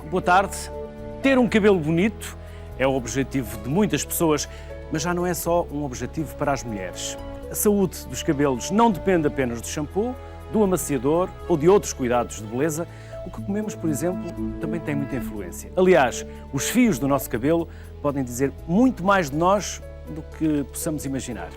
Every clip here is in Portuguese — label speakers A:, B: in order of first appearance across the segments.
A: boa tarde. Ter um cabelo bonito é o objetivo de muitas pessoas, mas já não é só um objetivo para as mulheres. A saúde dos cabelos não depende apenas do shampoo, do amaciador ou de outros cuidados de beleza. O que comemos, por exemplo, também tem muita influência. Aliás, os fios do nosso cabelo podem dizer muito mais de nós do que possamos imaginar.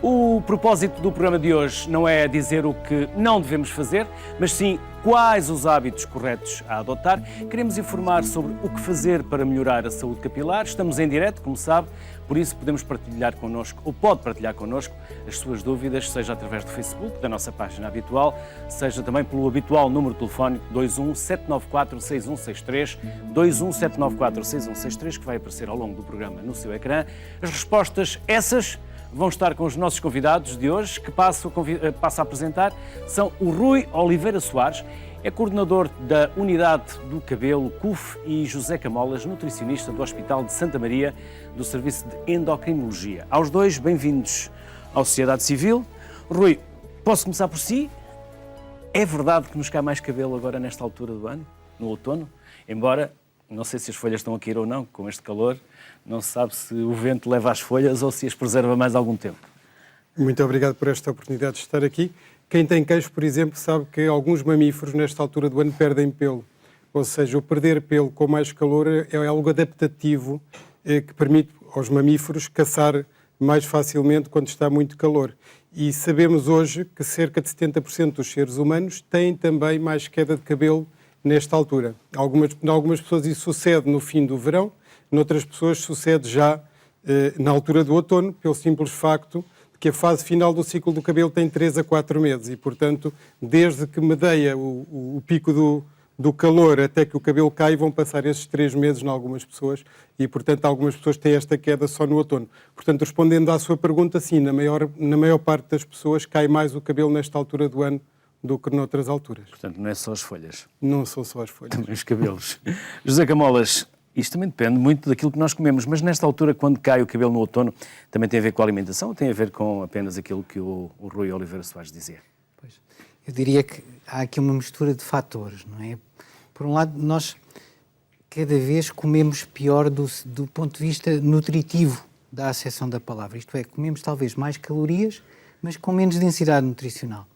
A: O propósito do programa de hoje não é dizer o que não devemos fazer, mas sim quais os hábitos corretos a adotar. Queremos informar sobre o que fazer para melhorar a saúde capilar. Estamos em direto, como sabe, por isso podemos partilhar connosco, ou pode partilhar connosco, as suas dúvidas, seja através do Facebook, da nossa página habitual, seja também pelo habitual número telefónico 21 794 6163, 21 794 6163, que vai aparecer ao longo do programa no seu ecrã. As respostas, essas, vão estar com os nossos convidados de hoje, que passo a apresentar. São o Rui Oliveira Soares, é coordenador da Unidade do Cabelo CUF, e José Camolas, nutricionista do Hospital de Santa Maria, do Serviço de Endocrinologia. Aos dois, bem-vindos à Sociedade Civil. Rui, posso começar por si? É verdade que nos cai mais cabelo agora nesta altura do ano, no outono? Embora, não sei se as folhas estão a cair ou não, com este calor, não se sabe se o vento leva as folhas ou se as preserva mais algum tempo.
B: Muito obrigado por esta oportunidade de estar aqui. Quem tem queixo, por exemplo, sabe que alguns mamíferos nesta altura do ano perdem pelo. Ou seja, o perder pelo com mais calor é algo adaptativo que permite aos mamíferos caçar mais facilmente quando está muito calor. E sabemos hoje que cerca de 70% dos seres humanos têm também mais queda de cabelo nesta altura. Algumas pessoas isso sucede no fim do verão, noutras pessoas sucede já na altura do outono, pelo simples facto de que a fase final do ciclo do cabelo tem 3 a 4 meses e, portanto, desde que medeia o pico do calor até que o cabelo cai, vão passar esses 3 meses em algumas pessoas e, portanto, algumas pessoas têm esta queda só no outono. Portanto, respondendo à sua pergunta, sim, na maior parte das pessoas cai mais o cabelo nesta altura do ano do que noutras alturas.
A: Portanto, não é só as folhas.
B: Não são só as folhas.
A: Também os cabelos. José Camolas, isto também depende muito daquilo que nós comemos, mas nesta altura, quando cai o cabelo no outono, também tem a ver com a alimentação ou tem a ver com apenas aquilo que o Rui Oliveira Soares dizia?
C: Pois, eu diria que há aqui uma mistura de fatores, não é? Por um lado, nós cada vez comemos pior do ponto de vista nutritivo da acessão da palavra, isto é, comemos talvez mais calorias, mas com menos densidade nutricional.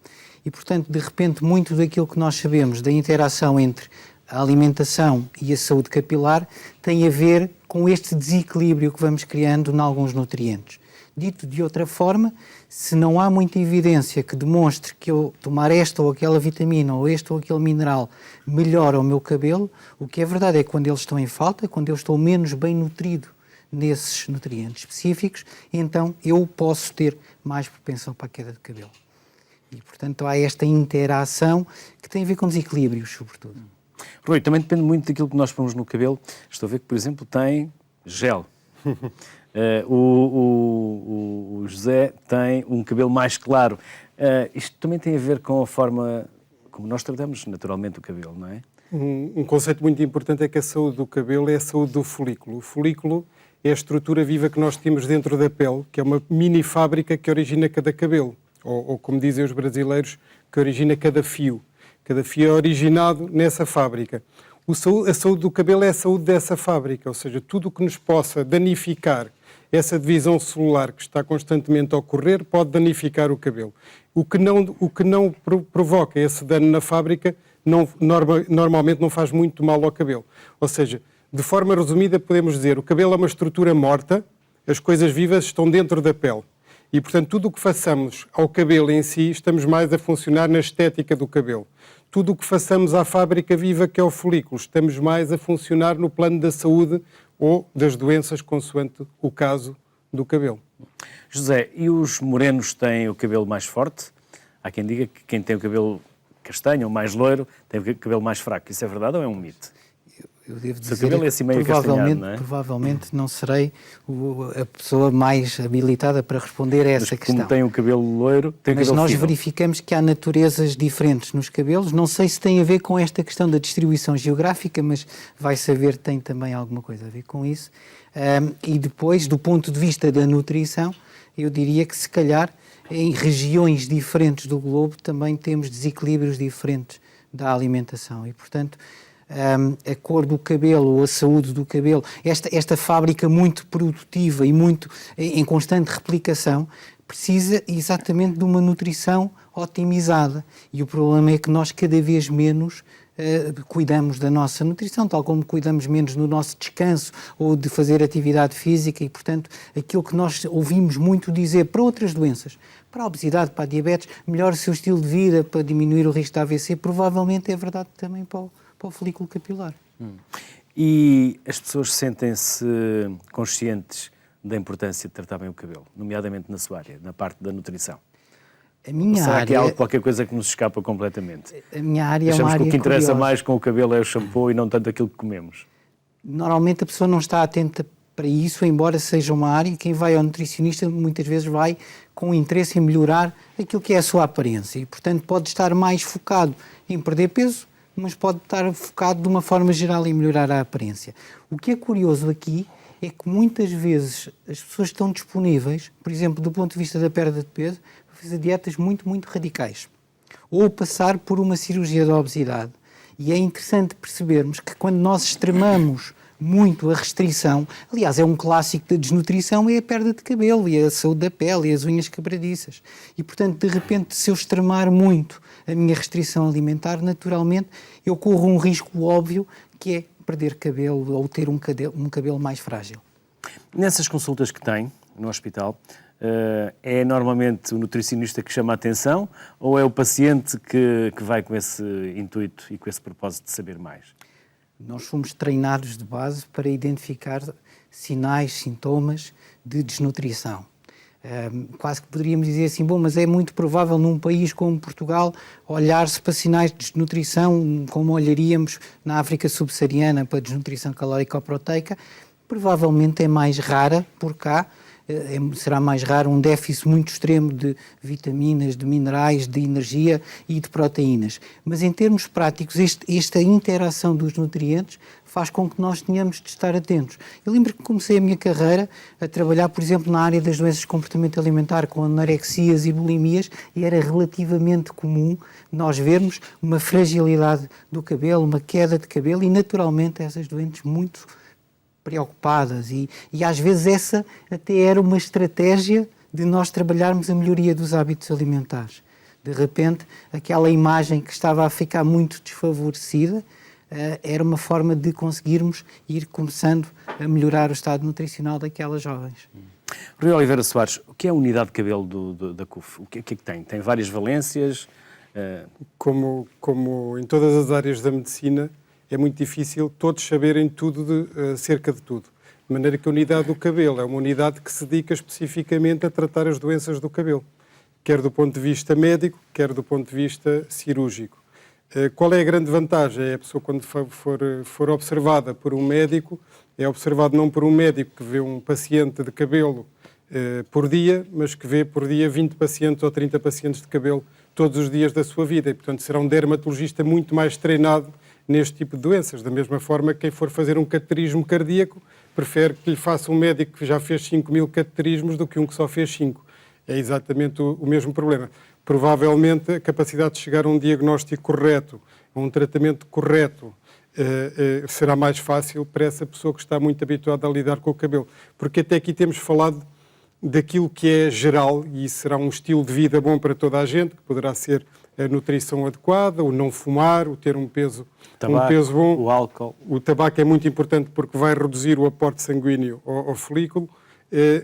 C: E, portanto, de repente, muito daquilo que nós sabemos da interação entre a alimentação e a saúde capilar tem a ver com este desequilíbrio que vamos criando em alguns nutrientes. Dito de outra forma, se não há muita evidência que demonstre que eu tomar esta ou aquela vitamina ou este ou aquele mineral melhora o meu cabelo, o que é verdade é que quando eles estão em falta, quando eu estou menos bem nutrido nesses nutrientes específicos, então eu posso ter mais propensão para a queda de cabelo. E, portanto, há esta interação que tem a ver com desequilíbrios, sobretudo.
A: Rui, também depende muito daquilo que nós pomos no cabelo. Estou a ver que, por exemplo, tem gel. O José tem um cabelo mais claro. Isto também tem a ver com a forma como nós tratamos naturalmente o cabelo, não é?
B: Um conceito muito importante é que a saúde do cabelo é a saúde do folículo. O folículo é a estrutura viva que nós temos dentro da pele, que é uma mini fábrica que origina cada cabelo. Ou como dizem os brasileiros, que origina cada fio. Cada fio é originado nessa fábrica. A saúde do cabelo é a saúde dessa fábrica, ou seja, tudo o que nos possa danificar essa divisão celular que está constantemente a ocorrer pode danificar o cabelo. O que não provoca esse dano na fábrica normalmente não faz muito mal ao cabelo. Ou seja, de forma resumida podemos dizer, o cabelo é uma estrutura morta, as coisas vivas estão dentro da pele. E, portanto, tudo o que façamos ao cabelo em si, estamos mais a funcionar na estética do cabelo. Tudo o que façamos à fábrica viva, que é o folículo, estamos mais a funcionar no plano da saúde ou das doenças, consoante o caso do cabelo.
A: José, e os morenos têm o cabelo mais forte? Há quem diga que quem tem o cabelo castanho ou mais loiro tem o cabelo mais fraco. Isso é verdade ou é um mito?
C: Eu devo
A: Seu
C: dizer
A: cabelo é assim meio castanhado, não é?
C: Provavelmente não serei a pessoa mais habilitada para responder a essa questão.
A: Como tem o cabelo loiro, tem o cabelo
C: Mas nós
A: fino.
C: verificamos que há naturezas diferentes nos cabelos. Não sei se tem a ver com esta questão da distribuição geográfica, mas vai saber que tem também alguma coisa a ver com isso. E depois, do ponto de vista da nutrição, eu diria que se calhar em regiões diferentes do globo também temos desequilíbrios diferentes da alimentação e, portanto, a cor do cabelo ou a saúde do cabelo, esta fábrica muito produtiva e muito em constante replicação, precisa exatamente de uma nutrição otimizada. E o problema é que nós cada vez menos cuidamos da nossa nutrição, tal como cuidamos menos no nosso descanso ou de fazer atividade física e, portanto, aquilo que nós ouvimos muito dizer para outras doenças, para a obesidade, para a diabetes, melhore o seu estilo de vida para diminuir o risco de AVC, provavelmente é verdade também para o folículo capilar.
A: E as pessoas sentem-se conscientes da importância de tratar bem o cabelo, nomeadamente na sua área, na parte da nutrição?
C: A minha
A: Será
C: área,
A: que há qualquer coisa que nos escapa completamente?
C: a minha área é uma
A: Achamos
C: área
A: que o que interessa
C: curiosa.
A: mais com o cabelo é o shampoo e não tanto aquilo que comemos.
C: Normalmente a pessoa não está atenta para isso, embora seja uma área, e quem vai ao nutricionista muitas vezes vai com interesse em melhorar aquilo que é a sua aparência e, portanto, pode estar mais focado em perder peso, mas pode estar focado de uma forma geral em melhorar a aparência. O que é curioso aqui é que muitas vezes as pessoas estão disponíveis, por exemplo, do ponto de vista da perda de peso, para fazer dietas muito, muito radicais. Ou passar por uma cirurgia de obesidade. E é interessante percebermos que quando nós extremamos muito a restrição, aliás, é um clássico da desnutrição, é a perda de cabelo e a saúde da pele e as unhas quebradiças. E, portanto, de repente, se eu extremar muito a minha restrição alimentar, naturalmente, eu corro um risco óbvio que é perder cabelo ou ter um cabelo mais frágil.
A: Nessas consultas que tem no hospital, é normalmente o nutricionista que chama a atenção ou é o paciente que vai com esse intuito e com esse propósito de saber mais?
C: Nós fomos treinados de base para identificar sinais, sintomas de desnutrição. Quase que poderíamos dizer assim, bom, mas é muito provável num país como Portugal olhar-se para sinais de desnutrição como olharíamos na África subsaariana para desnutrição calórica ou proteica. Provavelmente é mais rara por cá, será mais raro um déficit muito extremo de vitaminas, de minerais, de energia e de proteínas. Mas em termos práticos, esta interação dos nutrientes faz com que nós tenhamos de estar atentos. Eu lembro que comecei a minha carreira a trabalhar, por exemplo, na área das doenças de comportamento alimentar, com anorexias e bulimias, e era relativamente comum nós vermos uma fragilidade do cabelo, uma queda de cabelo, e naturalmente essas doentes muito preocupadas e às vezes essa até era uma estratégia de nós trabalharmos a melhoria dos hábitos alimentares. De repente, aquela imagem que estava a ficar muito desfavorecida era uma forma de conseguirmos ir começando a melhorar o estado nutricional daquelas jovens.
A: Rui Oliveira Soares, o que é a unidade de cabelo da CUF? O que é que tem? Tem várias valências?
B: Como em todas as áreas da medicina, é muito difícil todos saberem tudo acerca de tudo. De maneira que a unidade do cabelo é uma unidade que se dedica especificamente a tratar as doenças do cabelo, quer do ponto de vista médico, quer do ponto de vista cirúrgico. Qual é a grande vantagem? É a pessoa, quando for observada por um médico, é observado não por um médico que vê um paciente de cabelo por dia, mas que vê por dia 20 pacientes ou 30 pacientes de cabelo todos os dias da sua vida. E, portanto, será um dermatologista muito mais treinado neste tipo de doenças. Da mesma forma, quem for fazer um cateterismo cardíaco prefere que lhe faça um médico que já fez 5.000 cateterismos do que um que só fez 5. É exatamente o mesmo problema. Provavelmente a capacidade de chegar a um diagnóstico correto, a um tratamento correto, será mais fácil para essa pessoa que está muito habituada a lidar com o cabelo. Porque até aqui temos falado daquilo que é geral e será um estilo de vida bom para toda a gente, que poderá ser a nutrição adequada, o não fumar, o ter um peso bom.
A: O álcool.
B: O tabaco é muito importante porque vai reduzir o aporte sanguíneo ao folículo,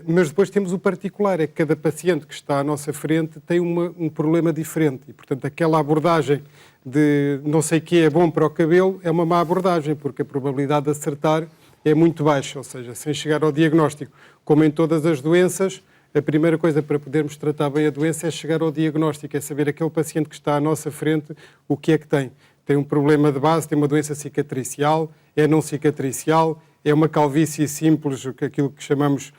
B: mas depois temos o particular, é que cada paciente que está à nossa frente tem um problema diferente e, portanto, aquela abordagem de não sei o que é bom para o cabelo é uma má abordagem, porque a probabilidade de acertar é muito baixa, ou seja, sem chegar ao diagnóstico. Como em todas as doenças, a primeira coisa para podermos tratar bem a doença é chegar ao diagnóstico, é saber aquele paciente que está à nossa frente o que é que tem. Tem um problema de base, tem uma doença cicatricial, é não cicatricial, é uma calvície simples, aquilo que chamamos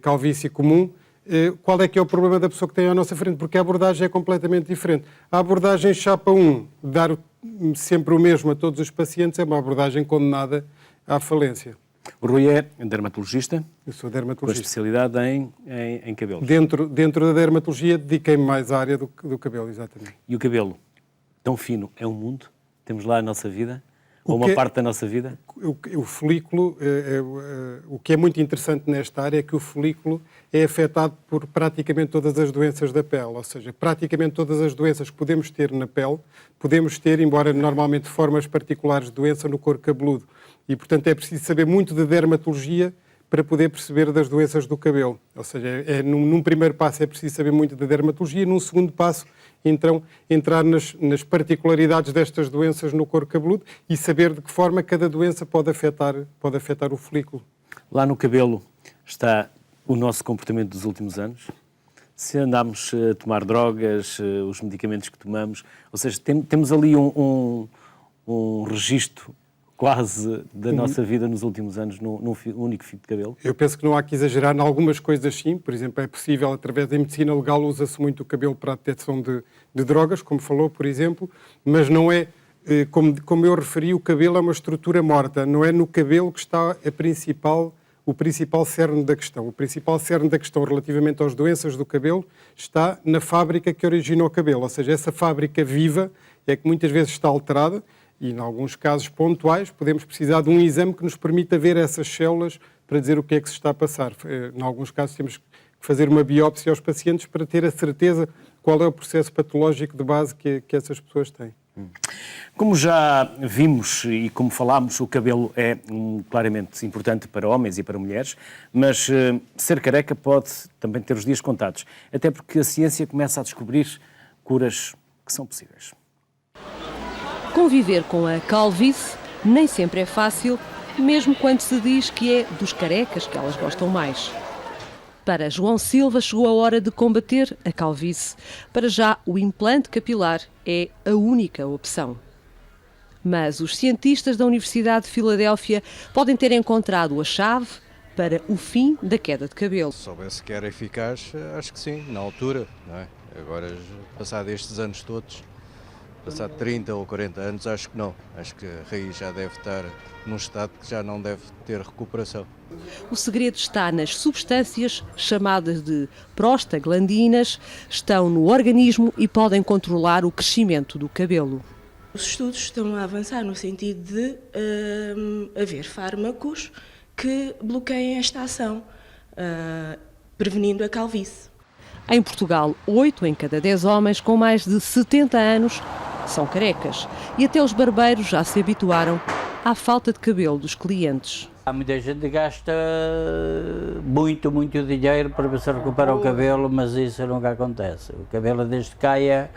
B: calvície comum. Qual é que é o problema da pessoa que tem à nossa frente? Porque a abordagem é completamente diferente. A abordagem chapa 1, dar sempre o mesmo a todos os pacientes, é uma abordagem condenada à falência.
A: O Rui é dermatologista.
B: Eu sou
A: Com a
B: dermatologista.
A: especialidade em cabelos.
B: Dentro da dermatologia, dediquei-me mais à área do cabelo, exatamente.
A: E o cabelo, tão fino, é um mundo? Temos lá a nossa vida? Ou uma parte da nossa vida?
B: O folículo, o que é muito interessante nesta área é que o folículo é afetado por praticamente todas as doenças da pele, ou seja, praticamente todas as doenças que podemos ter na pele, podemos ter, embora normalmente formas particulares de doença, no couro cabeludo. E, portanto, é preciso saber muito de dermatologia para poder perceber das doenças do cabelo. Ou seja, num primeiro passo é preciso saber muito da dermatologia, num segundo passo, então, entrar nas particularidades destas doenças no couro cabeludo e saber de que forma cada doença pode afetar o folículo.
A: Lá no cabelo está o nosso comportamento dos últimos anos. Se andamos a tomar drogas, os medicamentos que tomamos, ou seja, temos ali um registro quase da nossa vida nos últimos anos num único fio de cabelo?
B: Eu penso que não há que exagerar em algumas coisas, sim. Por exemplo, é possível, através da medicina legal, usa-se muito o cabelo para a detecção de drogas, como falou, por exemplo, mas não é, como eu referi, o cabelo é uma estrutura morta, não é no cabelo que está o principal cerne da questão. O principal cerne da questão relativamente às doenças do cabelo está na fábrica que origina o cabelo, ou seja, essa fábrica viva é que muitas vezes está alterada. E, em alguns casos pontuais, podemos precisar de um exame que nos permita ver essas células para dizer o que é que se está a passar. Em alguns casos, temos que fazer uma biópsia aos pacientes para ter a certeza qual é o processo patológico de base que essas pessoas têm.
A: Como já vimos e como falámos, o cabelo é claramente importante para homens e para mulheres, mas ser careca pode também ter os dias contados, até porque a ciência começa a descobrir curas que são possíveis.
D: Conviver com a calvície nem sempre é fácil, mesmo quando se diz que é dos carecas que elas gostam mais. Para João Silva chegou a hora de combater a calvície. Para já, o implante capilar é a única opção. Mas os cientistas da Universidade de Filadélfia podem ter encontrado a chave para o fim da queda de cabelo.
E: Se soubesse que era eficaz, acho que sim, na altura, não é? Agora, passado estes anos todos, passado 30 ou 40 anos, acho que não. Acho que a raiz já deve estar num estado que já não deve ter recuperação.
D: O segredo está nas substâncias chamadas de prostaglandinas, estão no organismo e podem controlar o crescimento do cabelo.
F: Os estudos estão a avançar no sentido de haver fármacos que bloqueiem esta ação, prevenindo a calvície.
D: Em Portugal, 8 em cada 10 homens com mais de 70 anos são carecas e até os barbeiros já se habituaram à falta de cabelo dos clientes.
G: Há muita gente que gasta muito dinheiro para ver se recupera o cabelo, mas isso nunca acontece. O cabelo, desde que caia,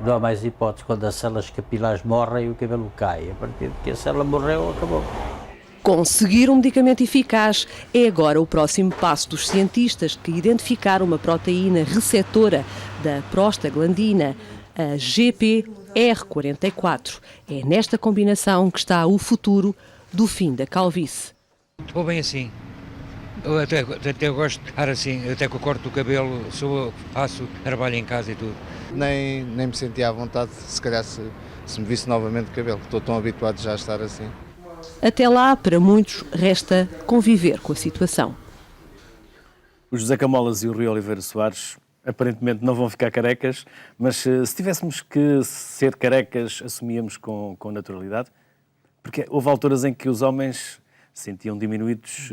G: não há mais hipótese. Quando as células capilares morrem, o cabelo cai. A partir de que a célula morreu, acabou.
D: Conseguir um medicamento eficaz é agora o próximo passo dos cientistas que identificaram uma proteína receptora da prostaglandina, a GPR44. É nesta combinação que está o futuro do fim da calvície.
H: Estou bem assim. Eu até gosto de estar assim, até que eu corto o cabelo, faço trabalho em casa e tudo.
E: Nem me sentia à vontade, se calhar, se me visse novamente o cabelo, estou tão habituado já a estar assim.
D: Até lá, para muitos, resta conviver com a situação.
A: O José Camolas e o Rui Oliveira Soares aparentemente não vão ficar carecas, mas se tivéssemos que ser carecas, assumíamos com naturalidade? Porque houve alturas em que os homens se sentiam diminuídos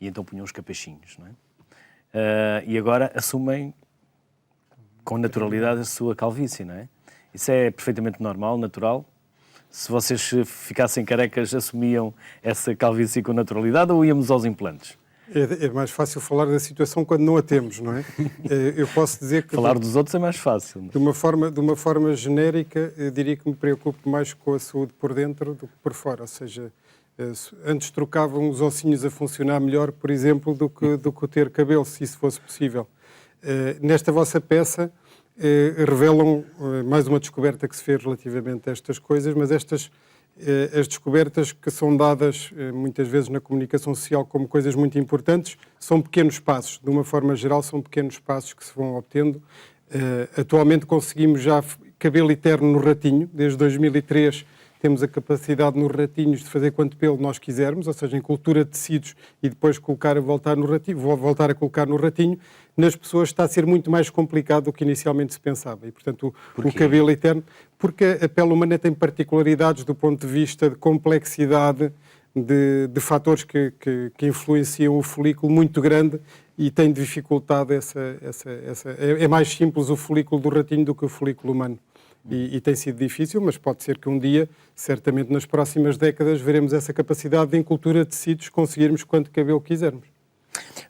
A: e então punham os capachinhos, não é? E agora assumem com naturalidade a sua calvície, não é? Isso é perfeitamente normal, natural. Se vocês ficassem carecas, assumiam essa calvície com naturalidade ou íamos aos implantes?
B: É mais fácil falar da situação quando não a temos, não é? Eu posso dizer que...
A: Falar dos outros é mais fácil.
B: De uma forma genérica, eu diria que me preocupo mais com a saúde por dentro do que por fora. Ou seja, antes trocavam os ossinhos a funcionar melhor, por exemplo, do que o ter cabelo, se isso fosse possível. Nesta vossa peça, revelam mais uma descoberta que se fez relativamente a estas coisas, mas as descobertas que são dadas muitas vezes na comunicação social como coisas muito importantes são pequenos passos. De uma forma geral, são pequenos passos que se vão obtendo. Atualmente conseguimos já cabelo eterno no ratinho. Desde 2003 temos a capacidade nos ratinhos de fazer quanto pelo nós quisermos, ou seja, em cultura de tecidos e depois voltar a colocar no ratinho, nas pessoas está a ser muito mais complicado do que inicialmente se pensava. E, portanto, o cabelo eterno, porque a pele humana tem particularidades do ponto de vista de complexidade de fatores que influenciam o folículo muito grande e tem dificultado é mais simples o folículo do ratinho do que o folículo humano. E tem sido difícil, mas pode ser que um dia, certamente nas próximas décadas, veremos essa capacidade de, em cultura de tecidos, conseguirmos quanto cabelo quisermos.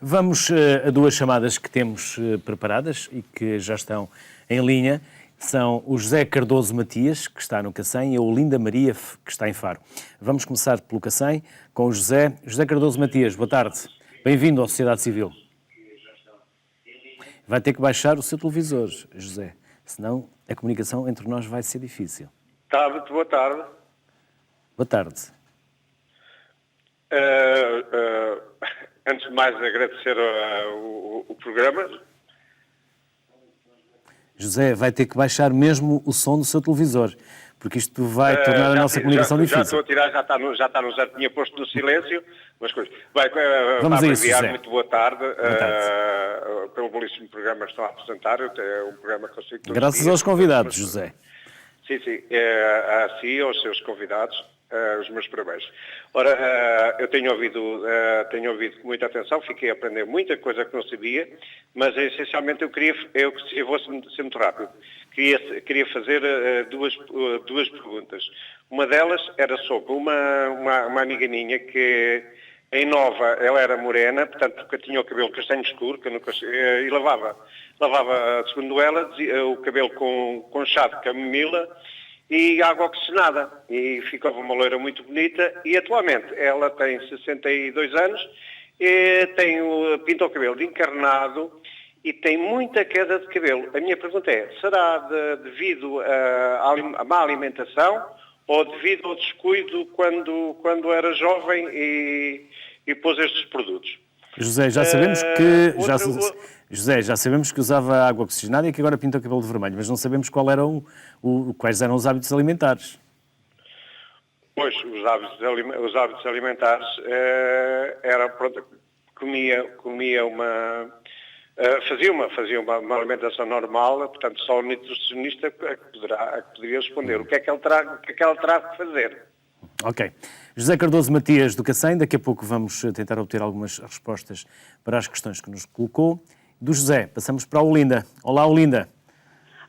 A: Vamos a duas chamadas que temos preparadas e que já estão em linha. São o José Cardoso Matias, que está no Cacém, e a Olinda Maria, que está em Faro. Vamos começar pelo Cacém, com o José. José Cardoso Matias, boa tarde. Bem-vindo à Sociedade Civil. Vai ter que baixar o seu televisor, José, senão a comunicação entre nós vai ser difícil.
I: Muito boa tarde.
A: Boa tarde.
I: Antes de mais, agradecer o programa.
A: José, vai ter que baixar mesmo o som do seu televisor, porque isto vai tornar a nossa comunicação difícil.
I: Já estou a tirar, já está no zero, tinha posto no silêncio, mas coisas.
A: Vamos a isso, José.
I: Muito boa tarde.
A: Boa tarde.
I: Pelo belíssimo programa que estão a apresentar, é um programa que eu sei que
A: graças aos convidados, José.
I: Sim, a si e aos seus convidados, os meus parabéns. Ora, eu tenho ouvido com muita atenção, fiquei a aprender muita coisa que não sabia, mas essencialmente eu vou ser muito rápido. Queria fazer duas perguntas. Uma delas era sobre uma amiga minha que em Nova ela era morena, portanto porque tinha o cabelo castanho escuro, que eu nunca, e lavava, segundo ela, o cabelo com chá de camomila e água oxigenada, e ficava uma loira muito bonita, e atualmente ela tem 62 anos, e pinta o cabelo de encarnado e tem muita queda de cabelo. A minha pergunta é, será devido à má alimentação ou devido ao descuido quando era jovem e pôs estes produtos?
A: José, já sabemos que usava água oxigenada e que agora pinta o cabelo de vermelho, mas não sabemos quais eram os hábitos alimentares.
I: Pois, os hábitos alimentares era, pronto, fazia uma alimentação normal, portanto só o nutricionista que poderia responder o que é que ela terá que fazer.
A: Ok. José Cardoso Matias do Cacém, daqui a pouco vamos tentar obter algumas respostas para as questões que nos colocou. Do José, passamos para a Olinda. Olá, Olinda.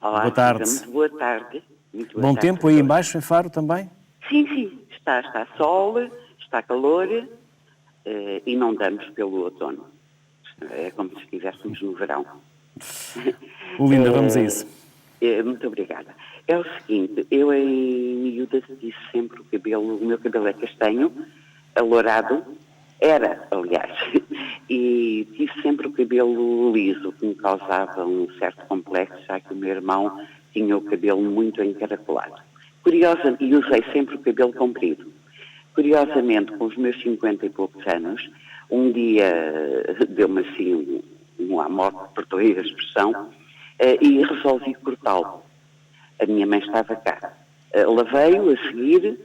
J: Olá,
A: boa tarde.
J: Muito boa tarde. Muito boa
A: Bom
J: tarde
A: tempo aí embaixo, em Faro também?
J: Sim. Está sol, está calor e não damos pelo outono. É como se estivéssemos no verão.
A: Olinda, vamos a isso.
J: Muito obrigada. É o seguinte, eu em miúda disse sempre o meu cabelo é castanho, alourado, era, aliás, e tive sempre o cabelo liso, que me causava um certo complexo, já que o meu irmão tinha o cabelo muito encaracolado. E usei sempre o cabelo comprido. Curiosamente, com os meus 50 e poucos anos, um dia deu-me assim um amor, perdoei a expressão, e resolvi cortá-lo. A minha mãe estava cá. Lavei-o a seguir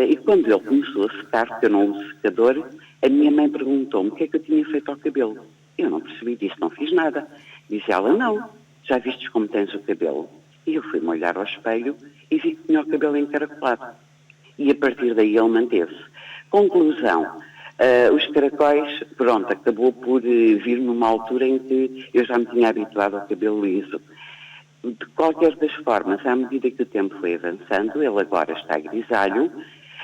J: e quando ele começou a secar, porque eu não uso secador, a minha mãe perguntou-me o que é que eu tinha feito ao cabelo. Eu não percebi disso, não fiz nada. Diz ela, não, já vistes como tens o cabelo? E eu fui-me olhar ao espelho e vi que tinha o cabelo encaracolado. E a partir daí ele manteve-se. Conclusão, os caracóis, pronto, acabou por vir numa altura em que eu já me tinha habituado ao cabelo liso. De qualquer das formas, à medida que o tempo foi avançando, ele agora está grisalho,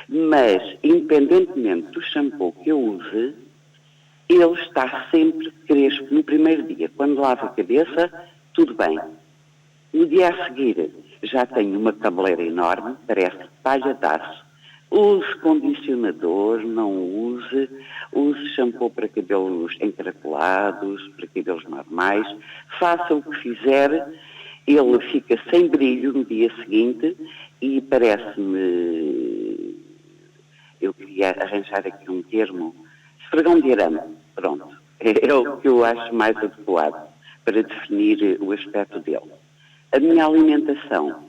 J: mas, independentemente do shampoo que eu use, ele está sempre crespo. No primeiro dia, quando lavo a cabeça, tudo bem. No dia a seguir, já tenho uma cabeleira enorme, parece palha de aço. Use condicionador, não use shampoo para cabelos encaracolados, para cabelos normais, faça o que fizer, ele fica sem brilho no dia seguinte e parece-me, eu queria arranjar aqui um termo, esfregão de arame, pronto, é o que eu acho mais adequado para definir o aspecto dele. A minha alimentação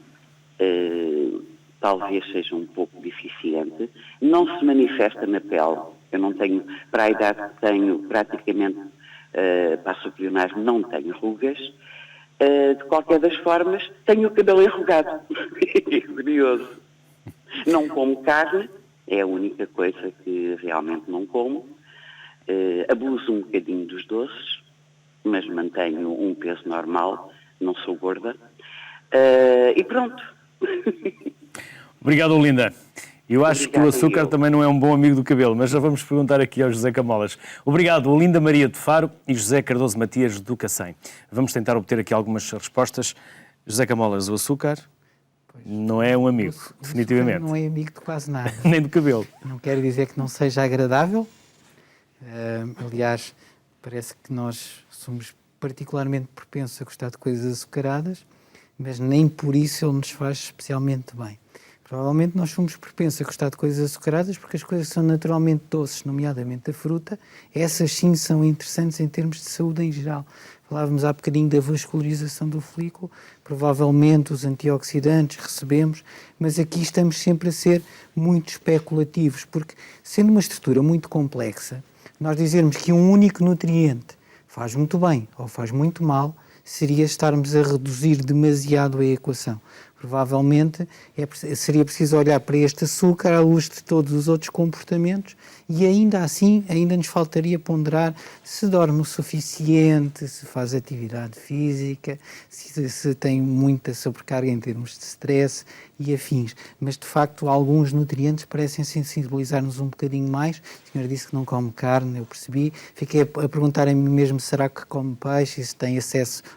J: talvez seja um pouco deficiente, não se manifesta na pele. Eu não tenho, para a idade que tenho, praticamente, passo plionar, não tenho rugas. De qualquer das formas, tenho o cabelo enrugado. É curioso. Não como carne, é a única coisa que realmente não como. Abuso um bocadinho dos doces, mas mantenho um peso normal, não sou gorda. E pronto.
A: Obrigado, Olinda. Eu acho que o
J: Obrigado,
A: açúcar
J: eu.
A: também não é um bom amigo do cabelo, mas já vamos perguntar aqui ao José Camolas. Obrigado, Olinda Maria de Faro e José Cardoso Matias do Cacém. Vamos tentar obter aqui algumas respostas. José Camolas, o açúcar não é um amigo, definitivamente.
C: Não é amigo de quase nada.
A: Nem do cabelo.
C: Não quero dizer que não seja agradável. Aliás, parece que nós somos particularmente propensos a gostar de coisas açucaradas, mas nem por isso ele nos faz especialmente bem. Provavelmente nós somos propensos a gostar de coisas açucaradas porque as coisas são naturalmente doces, nomeadamente a fruta. Essas sim são interessantes em termos de saúde em geral. Falávamos há bocadinho da vascularização do folículo, provavelmente os antioxidantes recebemos, mas aqui estamos sempre a ser muito especulativos, porque sendo uma estrutura muito complexa, nós dizermos que um único nutriente faz muito bem ou faz muito mal, seria estarmos a reduzir demasiado a equação. Provavelmente seria preciso olhar para este açúcar à luz de todos os outros comportamentos e ainda assim, ainda nos faltaria ponderar se dorme o suficiente, se faz atividade física, se tem muita sobrecarga em termos de stress e afins. Mas, de facto, alguns nutrientes parecem sensibilizar-nos um bocadinho mais. A senhora disse que não come carne, eu percebi. Fiquei a perguntar a mim mesmo, será que come peixe e se tem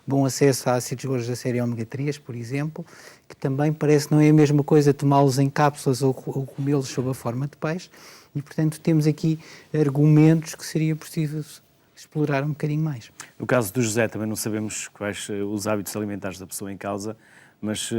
C: bom acesso a ácidos gordos da série ômega 3, por exemplo, que também parece que não é a mesma coisa tomá-los em cápsulas ou comê-los sob a forma de peixe. E, portanto, temos aqui argumentos que seria possível explorar um bocadinho mais.
A: No caso do José, também não sabemos quais os hábitos alimentares da pessoa em causa, mas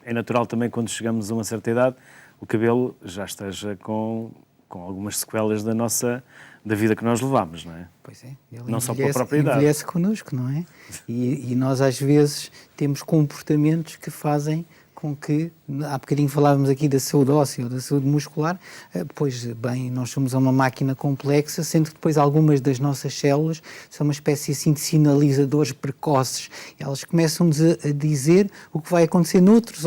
A: é natural também, quando chegamos a uma certa idade, o cabelo já esteja com algumas sequelas da vida que nós levamos, não é?
C: Pois é. Ele
A: não só pela própria idade.
C: Envelhece connosco, não é? E nós, às vezes, temos comportamentos que fazem com que, há bocadinho falávamos aqui da saúde óssea ou da saúde muscular, pois bem, nós somos uma máquina complexa, sendo que depois algumas das nossas células são uma espécie assim de sinalizadores precoces. Elas começam-nos a dizer o que vai acontecer noutros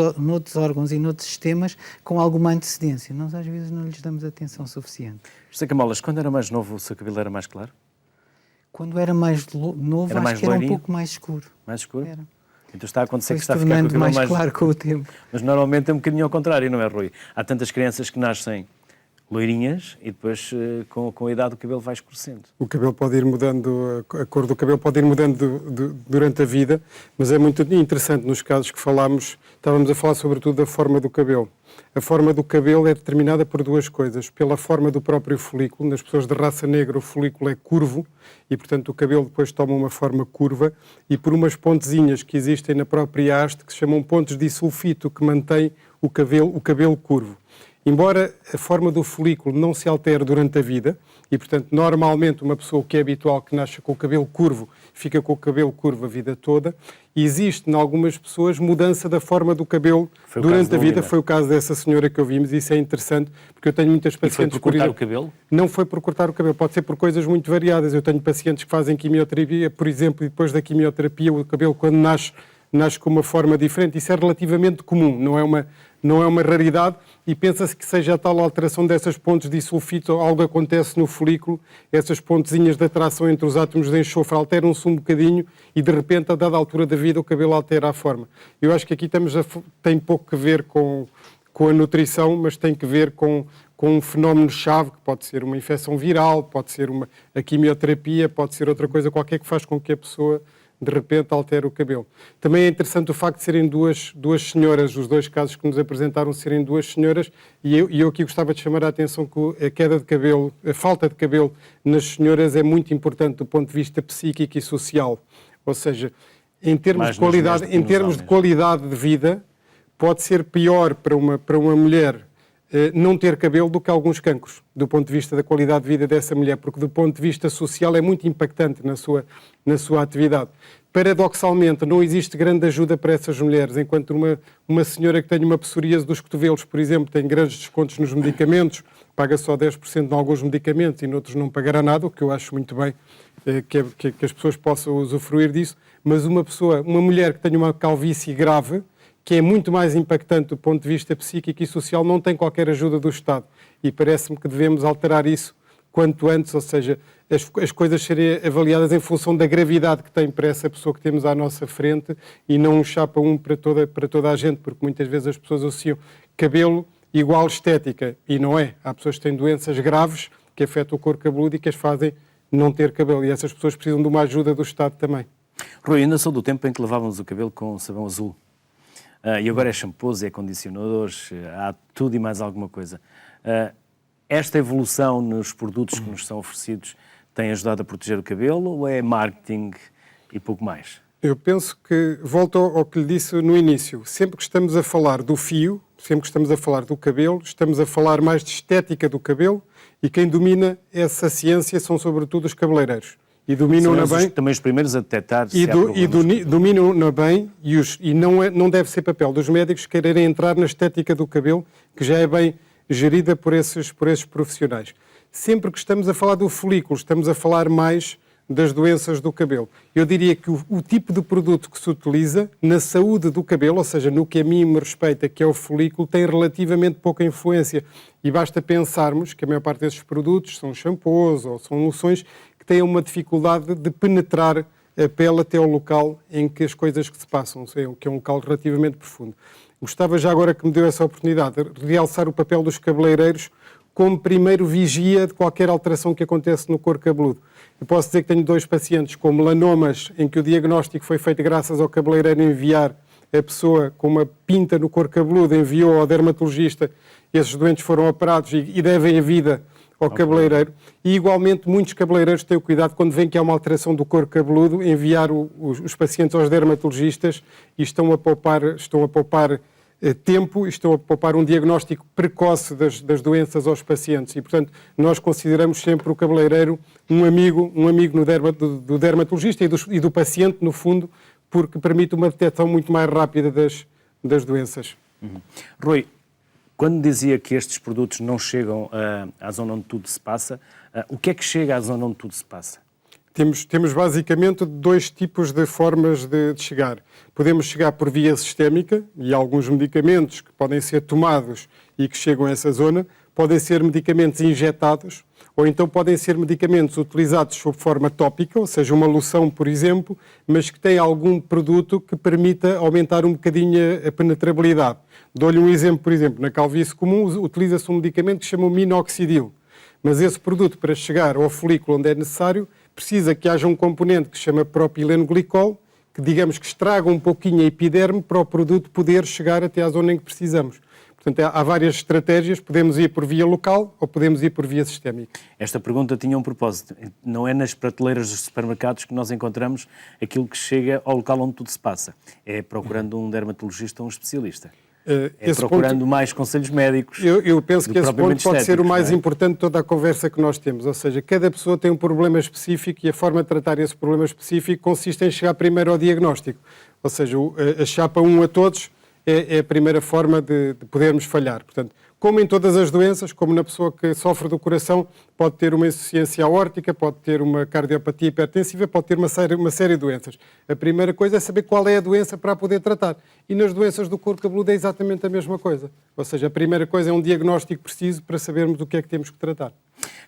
C: órgãos e noutros sistemas com alguma antecedência. Nós às vezes não lhes damos atenção suficiente.
A: José Camolas, quando era mais novo, o seu cabelo era mais claro?
C: Quando era mais novo,
A: era
C: acho
A: mais
C: que era
A: loirinho?
C: um pouco mais escuro.
A: Mais escuro?
C: Era.
A: Então está a acontecer que
C: Foi
A: está a ficar com o
C: tornando
A: cabelo
C: mais claro com o tempo.
A: Mas normalmente é um bocadinho ao contrário, não é, Rui? Há tantas crianças que nascem loirinhas e depois, com a idade, o cabelo vai escurecendo.
B: O cabelo pode ir mudando, a cor do cabelo pode ir mudando durante a vida, mas é muito interessante nos casos que falámos, estávamos a falar sobretudo da forma do cabelo. A forma do cabelo é determinada por duas coisas. Pela forma do próprio folículo, nas pessoas de raça negra o folículo é curvo e, portanto, o cabelo depois toma uma forma curva e por umas pontezinhas que existem na própria haste que se chamam pontos de sulfito que mantém o cabelo curvo. Embora a forma do folículo não se altere durante a vida, e portanto normalmente uma pessoa que é habitual que nasce com o cabelo curvo, fica com o cabelo curvo a vida toda, e existe em algumas pessoas mudança da forma do cabelo durante a vida. Foi o caso dessa senhora que ouvimos, e isso é interessante, porque eu tenho muitas pacientes...
A: E foi por cortar o cabelo?
B: Não foi por cortar o cabelo, pode ser por coisas muito variadas. Eu tenho pacientes que fazem quimioterapia, por exemplo, e depois da quimioterapia o cabelo quando nasce com uma forma diferente. Isso é relativamente comum, não é uma raridade, e pensa-se que seja a tal alteração dessas pontes de sulfito, algo acontece no folículo, essas pontezinhas de atração entre os átomos de enxofre alteram-se um bocadinho e de repente, a dada altura da vida, o cabelo altera a forma. Eu acho que aqui tem pouco a ver com a nutrição, mas tem que ver com um fenómeno-chave, que pode ser uma infecção viral, pode ser a quimioterapia, pode ser outra coisa qualquer que faz com que a pessoa de repente altera o cabelo. Também é interessante o facto de serem duas senhoras, os dois casos que nos apresentaram serem duas senhoras, e eu aqui gostava de chamar a atenção que a queda de cabelo, a falta de cabelo nas senhoras é muito importante do ponto de vista psíquico e social. Ou seja, em termos de qualidade de vida, pode ser pior para uma mulher não ter cabelo do que alguns cancros, do ponto de vista da qualidade de vida dessa mulher, porque do ponto de vista social é muito impactante na sua atividade. Paradoxalmente, não existe grande ajuda para essas mulheres, enquanto uma senhora que tem uma psoríase dos cotovelos, por exemplo, tem grandes descontos nos medicamentos, paga só 10% em alguns medicamentos e noutros não pagará nada, o que eu acho muito bem que as pessoas possam usufruir disso, mas uma mulher que tem uma calvície grave, que é muito mais impactante do ponto de vista psíquico e social, não tem qualquer ajuda do Estado. E parece-me que devemos alterar isso quanto antes, ou seja, as coisas serem avaliadas em função da gravidade que tem para essa pessoa que temos à nossa frente e não um chapa para toda a gente, porque muitas vezes as pessoas associam cabelo igual estética, e não é. Há pessoas que têm doenças graves que afetam o couro cabeludo e que as fazem não ter cabelo, e essas pessoas precisam de uma ajuda do Estado também.
A: Rui, ainda sou do tempo em que lavávamos o cabelo com sabão azul. E agora é shampoos, é condicionadores, há tudo e mais alguma coisa. Esta evolução nos produtos que nos são oferecidos tem ajudado a proteger o cabelo ou é marketing e pouco mais?
B: Eu penso que, volto ao que lhe disse no início, sempre que estamos a falar do fio, sempre que estamos a falar do cabelo, estamos a falar mais de estética do cabelo, e quem domina essa ciência são sobretudo os cabeleireiros. E dominam-na bem.
A: Também os primeiros a detectar se há
B: dominam-na bem, e não deve ser papel dos médicos quererem entrar na estética do cabelo, que já é bem gerida por esses profissionais. Sempre que estamos a falar do folículo, estamos a falar mais das doenças do cabelo. Eu diria que o tipo de produto que se utiliza na saúde do cabelo, ou seja, no que a mim me respeita, que é o folículo, tem relativamente pouca influência. E basta pensarmos que a maior parte desses produtos são shampoos ou são loções que têm uma dificuldade de penetrar a pele até ao local em que as coisas que se passam, que é um local relativamente profundo. Gostava já agora que me deu essa oportunidade de realçar o papel dos cabeleireiros como primeiro vigia de qualquer alteração que acontece no couro cabeludo. Eu posso dizer que tenho 2 pacientes com melanomas, em que o diagnóstico foi feito graças ao cabeleireiro enviar a pessoa com uma pinta no couro cabeludo, enviou ao dermatologista, esses doentes foram operados e devem a vida ao cabeleireiro. E igualmente muitos cabeleireiros têm o cuidado, quando veem que há uma alteração do couro cabeludo, enviar os pacientes aos dermatologistas e estão a poupar tempo, estão a poupar um diagnóstico precoce das doenças aos pacientes e, portanto, nós consideramos sempre o cabeleireiro um amigo do dermatologista e do paciente, no fundo, porque permite uma detecção muito mais rápida das doenças.
A: Rui, quando dizia que estes produtos não chegam à zona onde tudo se passa, o que é que chega à zona onde tudo se passa?
B: Temos basicamente 2 tipos de formas de chegar. Podemos chegar por via sistémica, e alguns medicamentos que podem ser tomados e que chegam a essa zona, podem ser medicamentos injetados, ou então podem ser medicamentos utilizados sob forma tópica, ou seja, uma loção, por exemplo, mas que tem algum produto que permita aumentar um bocadinho a penetrabilidade. Dou-lhe um exemplo, por exemplo, na calvície comum utiliza-se um medicamento que se chama o minoxidil, mas esse produto, para chegar ao folículo onde é necessário, precisa que haja um componente que se chama propileno-glicol, que digamos que estraga um pouquinho a epiderme para o produto poder chegar até à zona em que precisamos. Portanto, há várias estratégias, podemos ir por via local ou podemos ir por via sistémica.
A: Esta pergunta tinha um propósito. Não é nas prateleiras dos supermercados que nós encontramos aquilo que chega ao local onde tudo se passa. É procurando um dermatologista ou um especialista. É procurando mais conselhos médicos.
B: Eu penso que esse ponto pode ser o mais importante de toda a conversa que nós temos. Ou seja, cada pessoa tem um problema específico e a forma de tratar esse problema específico consiste em chegar primeiro ao diagnóstico. Ou seja, a chapa 1 a todos é a primeira forma de podermos falhar. Portanto, como em todas as doenças, como na pessoa que sofre do coração, pode ter uma insuficiência aórtica, pode ter uma cardiopatia hipertensiva, pode ter uma série de doenças. A primeira coisa é saber qual é a doença para a poder tratar. E nas doenças do couro cabeludo é exatamente a mesma coisa. Ou seja, a primeira coisa é um diagnóstico preciso para sabermos o que é que temos que tratar.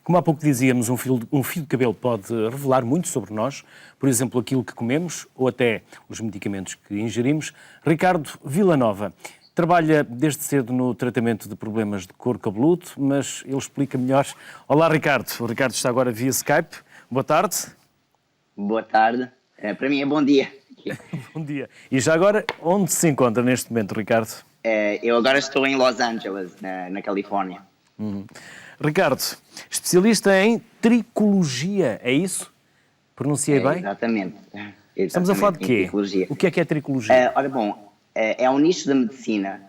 A: Como há pouco dizíamos, um fio de cabelo pode revelar muito sobre nós, por exemplo, aquilo que comemos ou até os medicamentos que ingerimos. Ricardo Villanova trabalha desde cedo no tratamento de problemas de couro cabeludo, mas ele explica melhor. Olá, Ricardo. O Ricardo está agora via Skype. Boa tarde.
K: Boa tarde. Para mim é bom dia.
A: Bom dia. E já agora, onde se encontra neste momento, Ricardo?
K: Eu agora estou em Los Angeles, na Califórnia.
A: Ricardo, especialista em tricologia, é isso? Pronunciei bem?
K: Exatamente.
A: Estamos a falar de quê? O que é tricologia?
K: Ora bom, é um nicho da medicina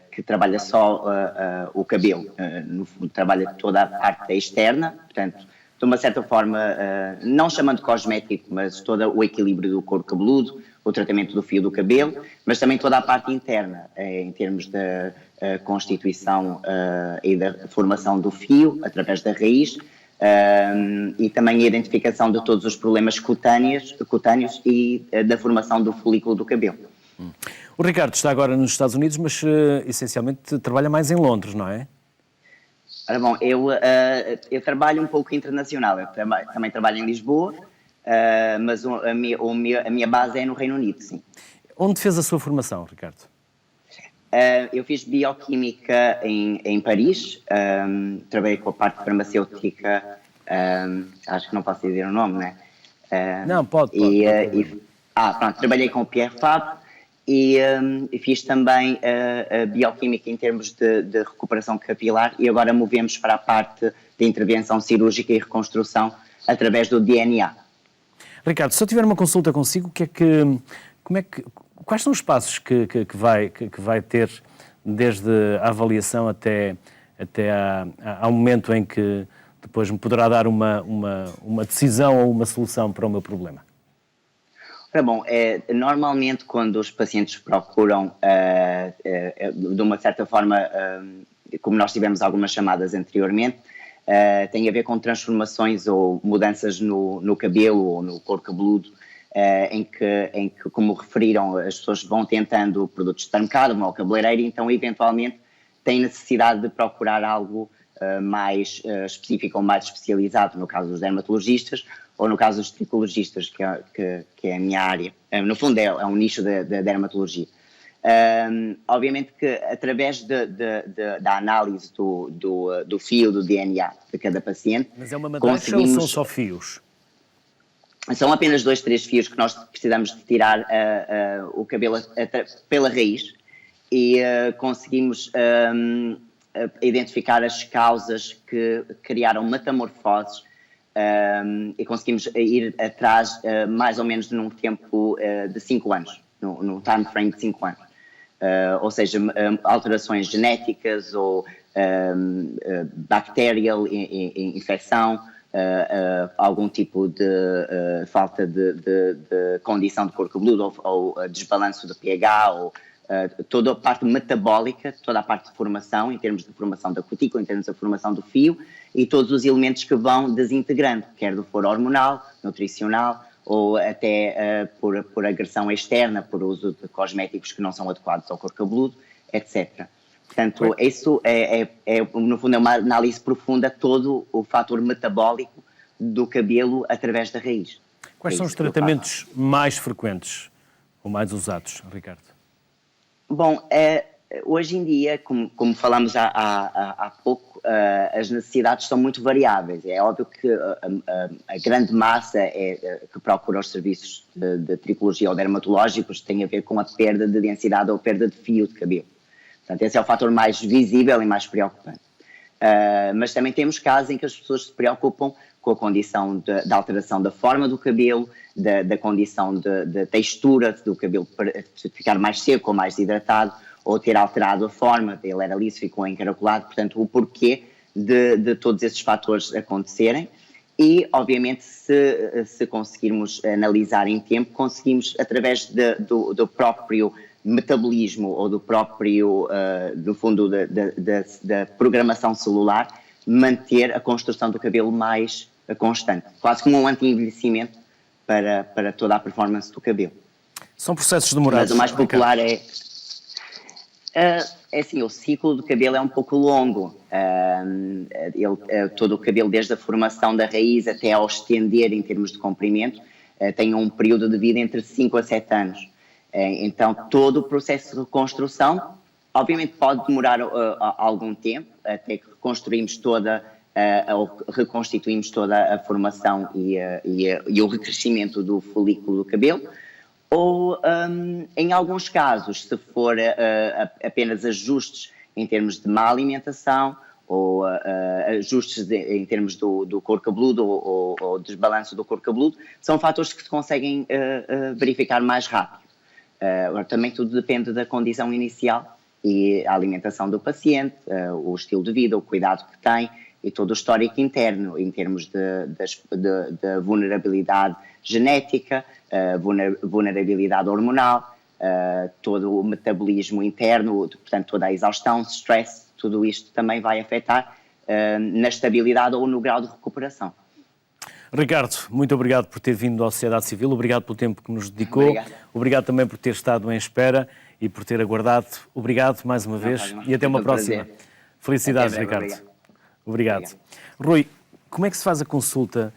K: que trabalha só o cabelo. No fundo, trabalha toda a parte externa, portanto, de uma certa forma, não chamando cosmético, mas todo o equilíbrio do couro cabeludo, o tratamento do fio do cabelo, mas também toda a parte interna, em termos da constituição e da formação do fio, através da raiz, e também a identificação de todos os problemas cutâneos e da formação do folículo do cabelo.
A: O Ricardo está agora nos Estados Unidos, mas essencialmente trabalha mais em Londres, não é?
K: Ora bom, eu trabalho um pouco internacional, eu também trabalho em Lisboa, mas a minha base é no Reino Unido, sim.
A: Onde fez a sua formação, Ricardo?
K: Eu fiz bioquímica em Paris, trabalhei com a parte farmacêutica, acho que não posso dizer o nome, né?
A: Não, pode.
K: Pronto, trabalhei com o Pierre Fabre e fiz também a bioquímica em termos de recuperação capilar e agora movemos para a parte de intervenção cirúrgica e reconstrução através do DNA.
A: Ricardo, se eu tiver uma consulta consigo, quais são os passos que vai ter desde a avaliação até ao momento em que depois me poderá dar uma decisão ou uma solução para o meu problema?
K: Ora bom, normalmente quando os pacientes procuram, de uma certa forma, como nós tivemos algumas chamadas anteriormente, tem a ver com transformações ou mudanças no cabelo ou no couro cabeludo, em que, como referiram, as pessoas vão tentando produtos de mercado, vão ao cabeleireiro, então eventualmente têm necessidade de procurar algo mais específico ou mais especializado, no caso dos dermatologistas ou no caso dos tricologistas, que é a minha área. No fundo é um nicho da dermatologia. Obviamente que através da análise do fio, do DNA de cada paciente...
A: Mas é uma madeixa ou são só fios?
K: São apenas 2, 3 fios que nós precisamos de tirar o cabelo pela raiz e conseguimos identificar as causas que criaram metamorfoses e conseguimos ir atrás mais ou menos num tempo de 5 anos, no time frame de 5 anos. Ou seja, alterações genéticas ou bacterial infecção, algum tipo de falta de condição de couro cabeludo ou desbalanço do pH ou toda a parte metabólica, toda a parte de formação, em termos de formação da cutícula, em termos da formação do fio e todos os elementos que vão desintegrando, quer do foro hormonal, nutricional ou até por agressão externa, por uso de cosméticos que não são adequados ao couro cabeludo, etc. Portanto, isso no fundo é uma análise profunda de todo o fator metabólico do cabelo através da raiz.
A: Quais são os tratamentos mais frequentes ou mais usados, Ricardo?
K: Bom, hoje em dia, como falamos há pouco, as necessidades são muito variáveis. É óbvio que a grande massa que procura os serviços de tricologia ou dermatológicos tem a ver com a perda de densidade ou perda de fio de cabelo. Portanto, esse é o fator mais visível e mais preocupante. Mas também temos casos em que as pessoas se preocupam com a condição de alteração da forma do cabelo, da condição de textura do cabelo para ficar mais seco ou mais hidratado, ou ter alterado a forma, ele era liso, ficou encaracolado, portanto, o porquê de todos esses fatores acontecerem. E, obviamente, se conseguirmos analisar em tempo, conseguimos, através do próprio metabolismo ou do próprio, do fundo da programação celular, manter a construção do cabelo mais constante, quase como um anti-envelhecimento para toda a performance do cabelo.
A: São processos demorados.
K: Mas o mais popular é assim, o ciclo do cabelo é um pouco longo. Todo o cabelo, desde a formação da raiz até ao estender em termos de comprimento, tem um período de vida entre 5 a 7 anos. Então, todo o processo de reconstrução, obviamente, pode demorar algum tempo, até que reconstituímos toda a formação e o recrescimento do folículo do cabelo. Ou, em alguns casos, se for apenas ajustes em termos de má alimentação ou ajustes em termos do couro cabeludo ou desbalanço do couro cabeludo, são fatores que se conseguem verificar mais rápido. Agora, também tudo depende da condição inicial e a alimentação do paciente, o estilo de vida, o cuidado que tem e todo o histórico interno, em termos de vulnerabilidade genética, vulnerabilidade hormonal, todo o metabolismo interno, portanto toda a exaustão, stress, tudo isto também vai afetar na estabilidade ou no grau de recuperação.
A: Ricardo, muito obrigado por ter vindo à Sociedade Civil, obrigado pelo tempo que nos dedicou, obrigado também por ter estado em espera e por ter aguardado. Obrigado mais uma vez e até uma próxima.
K: Prazer.
A: Felicidades,
K: Até breve,
A: Ricardo. Obrigado. Rui, como é que se faz a consulta?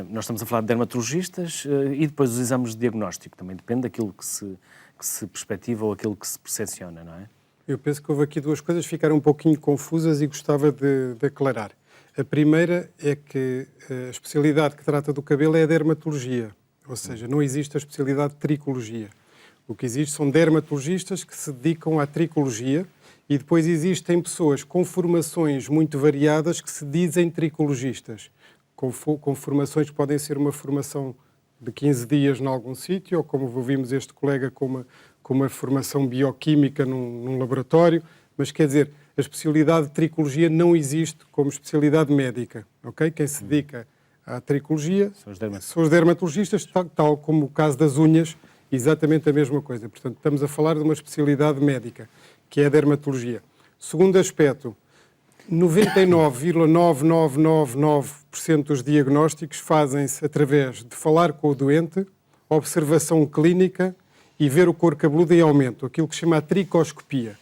A: Nós estamos a falar de dermatologistas e depois os exames de diagnóstico, também depende daquilo que se perspectiva ou aquilo que se percepciona, não é?
B: Eu penso que houve aqui duas coisas que ficaram um pouquinho confusas e gostava de aclarar. A primeira é que a especialidade que trata do cabelo é a dermatologia, ou seja, não existe a especialidade de tricologia. O que existe são dermatologistas que se dedicam à tricologia e depois existem pessoas com formações muito variadas que se dizem tricologistas, com formações que podem ser uma formação de 15 dias em algum sítio, ou como ouvimos este colega com uma formação bioquímica num laboratório, mas quer dizer, a especialidade de tricologia não existe como especialidade médica, ok? Quem se dedica à tricologia são os dermatologistas, tal como o caso das unhas, exatamente a mesma coisa. Portanto, estamos a falar de uma especialidade médica, que é a dermatologia. Segundo aspecto, 99,9999% dos diagnósticos fazem-se através de falar com o doente, observação clínica e ver o couro cabeludo em aumento, aquilo que se chama a tricoscopia.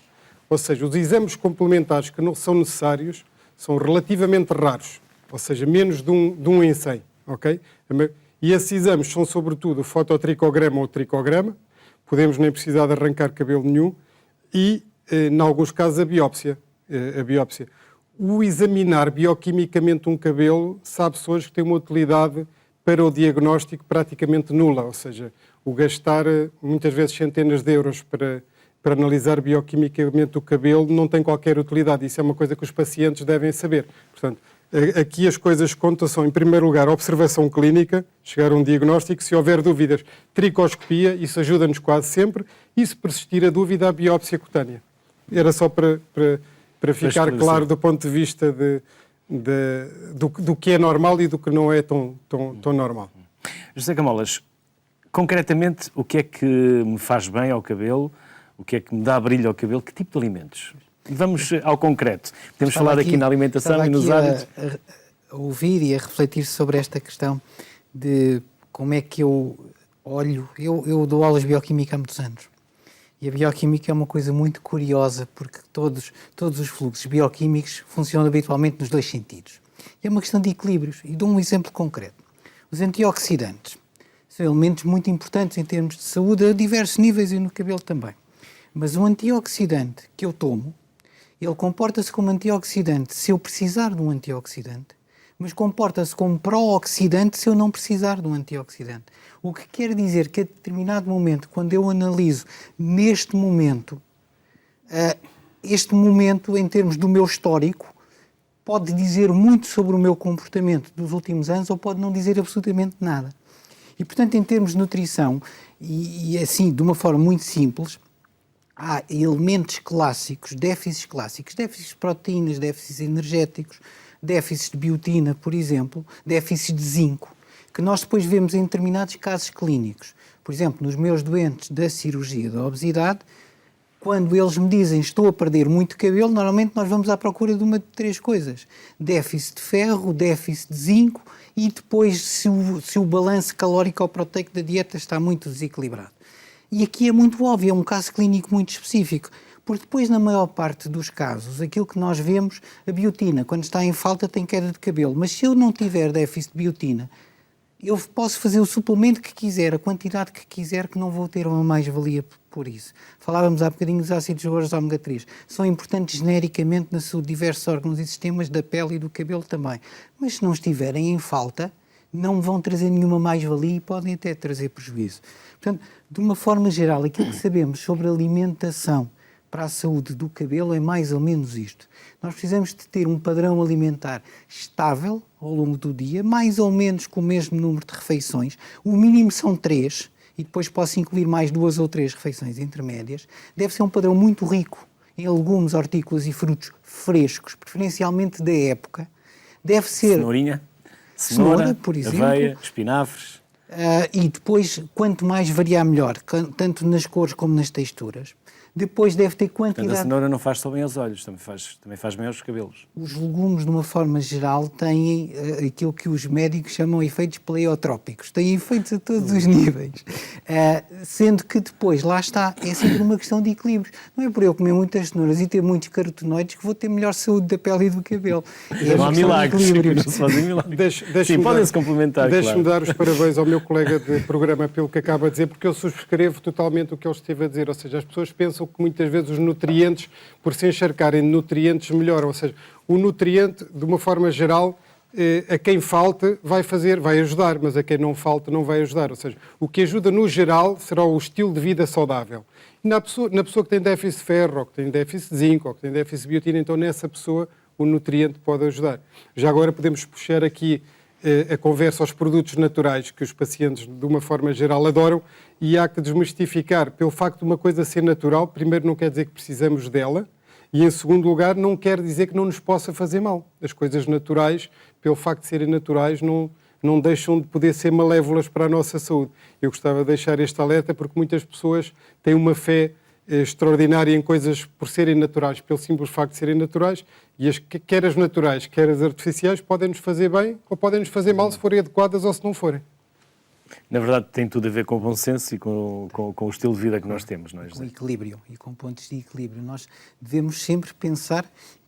B: Ou seja, os exames complementares que não são necessários são relativamente raros, ou seja, menos de um em 100, ok? E esses exames são, sobretudo, o fototricograma ou o tricograma, podemos nem precisar de arrancar cabelo nenhum, e, em alguns casos, a biópsia. O examinar bioquimicamente um cabelo, sabe-se hoje que tem uma utilidade para o diagnóstico praticamente nula, ou seja, o gastar muitas vezes centenas de euros para analisar bioquimicamente o cabelo não tem qualquer utilidade. Isso é uma coisa que os pacientes devem saber. Portanto, aqui as coisas que contam são, em primeiro lugar, a observação clínica, chegar a um diagnóstico, se houver dúvidas, tricoscopia, isso ajuda-nos quase sempre, e se persistir a dúvida, a biópsia cutânea. Era só para ficar claro do ponto de vista do que é normal e do que não é tão normal.
A: José Camolas, concretamente, o que é que me faz bem ao cabelo? O que é que me dá brilho ao cabelo? Que tipo de alimentos? Vamos ao concreto. Podemos falar aqui na alimentação e nos hábitos.
C: A ouvir e a refletir sobre esta questão de como é que eu olho. Eu dou aulas de bioquímica há muitos anos. E a bioquímica é uma coisa muito curiosa, porque todos os fluxos bioquímicos funcionam habitualmente nos dois sentidos. É uma questão de equilíbrios. E dou um exemplo concreto. Os antioxidantes são elementos muito importantes em termos de saúde a diversos níveis e no cabelo também. Mas o antioxidante que eu tomo, ele comporta-se como antioxidante se eu precisar de um antioxidante, mas comporta-se como pró-oxidante se eu não precisar de um antioxidante. O que quer dizer que a determinado momento, quando eu analiso neste momento, este momento em termos do meu histórico, pode dizer muito sobre o meu comportamento dos últimos anos ou pode não dizer absolutamente nada. E, portanto, em termos de nutrição, e assim, de uma forma muito simples, há elementos clássicos, déficits de proteínas, déficits energéticos, déficits de biotina, por exemplo, déficits de zinco, que nós depois vemos em determinados casos clínicos. Por exemplo, nos meus doentes da cirurgia da obesidade, quando eles me dizem estou a perder muito cabelo, normalmente nós vamos à procura de uma de três coisas. Déficit de ferro, déficit de zinco e depois se o balanço calórico-proteico da dieta está muito desequilibrado. E aqui é muito óbvio, é um caso clínico muito específico, porque depois, na maior parte dos casos, aquilo que nós vemos, a biotina, quando está em falta, tem queda de cabelo. Mas se eu não tiver déficit de biotina, eu posso fazer o suplemento que quiser, a quantidade que quiser, que não vou ter uma mais-valia por isso. Falávamos há bocadinho dos ácidos graxos ômega 3. São importantes genericamente na saúde de diversos órgãos e sistemas da pele e do cabelo também. Mas se não estiverem em falta, não vão trazer nenhuma mais-valia e podem até trazer prejuízo. Portanto, de uma forma geral, aquilo que sabemos sobre alimentação para a saúde do cabelo é mais ou menos isto. Nós precisamos de ter um padrão alimentar estável ao longo do dia, mais ou menos com o mesmo número de refeições. O mínimo são 3, e depois posso incluir mais 2 ou 3 refeições intermédias. Deve ser um padrão muito rico em legumes, hortícolas e frutos frescos, preferencialmente da época, deve ser...
A: Cenoura,
C: por exemplo.
A: aveia, espinafres.
C: E depois, quanto mais variar, melhor, tanto nas cores como nas texturas. Depois deve ter quantidade...
A: Portanto, a cenoura não faz só bem aos olhos, também faz bem aos cabelos.
C: Os legumes, de uma forma geral, têm aquilo que os médicos chamam efeitos pleiotrópicos. Têm efeitos a todos os níveis. Sendo que depois, lá está, é sempre uma questão de equilíbrios. Não é por eu comer muitas cenouras e ter muitos carotenoides que vou ter melhor saúde da pele e do cabelo.
A: Não há milagres, não se fazem milagres. Sim, podem-se complementar,
B: Deixe-me
A: claro.
B: dar os parabéns ao meu colega de programa pelo que acaba de dizer, porque eu subscrevo totalmente o que ele esteve a dizer. Ou seja, as pessoas pensam que muitas vezes os nutrientes, por se encharcarem de nutrientes, melhoram. Ou seja, o nutriente, de uma forma geral, a quem falta vai ajudar, mas a quem não falta não vai ajudar. Ou seja, o que ajuda no geral será o estilo de vida saudável. E na pessoa que tem déficit de ferro, ou que tem déficit de zinco, ou que tem déficit de biotina, então nessa pessoa o nutriente pode ajudar. Já agora podemos puxar aqui a conversa aos produtos naturais, que os pacientes, de uma forma geral, adoram, e há que desmistificar, pelo facto de uma coisa ser natural, primeiro não quer dizer que precisamos dela, e em segundo lugar não quer dizer que não nos possa fazer mal. As coisas naturais, pelo facto de serem naturais, não deixam de poder ser malévolas para a nossa saúde. Eu gostava de deixar este alerta porque muitas pessoas têm uma fé extraordinária em coisas por serem naturais, pelo simples facto de serem naturais, e quer as naturais, quer as artificiais, podem-nos fazer bem ou podem-nos fazer mal se forem adequadas ou se não forem.
A: Na verdade, tem tudo a ver com o bom senso e com o estilo de vida que nós temos, não é, José?
C: Com equilíbrio e com pontos de equilíbrio. Nós devemos sempre pensar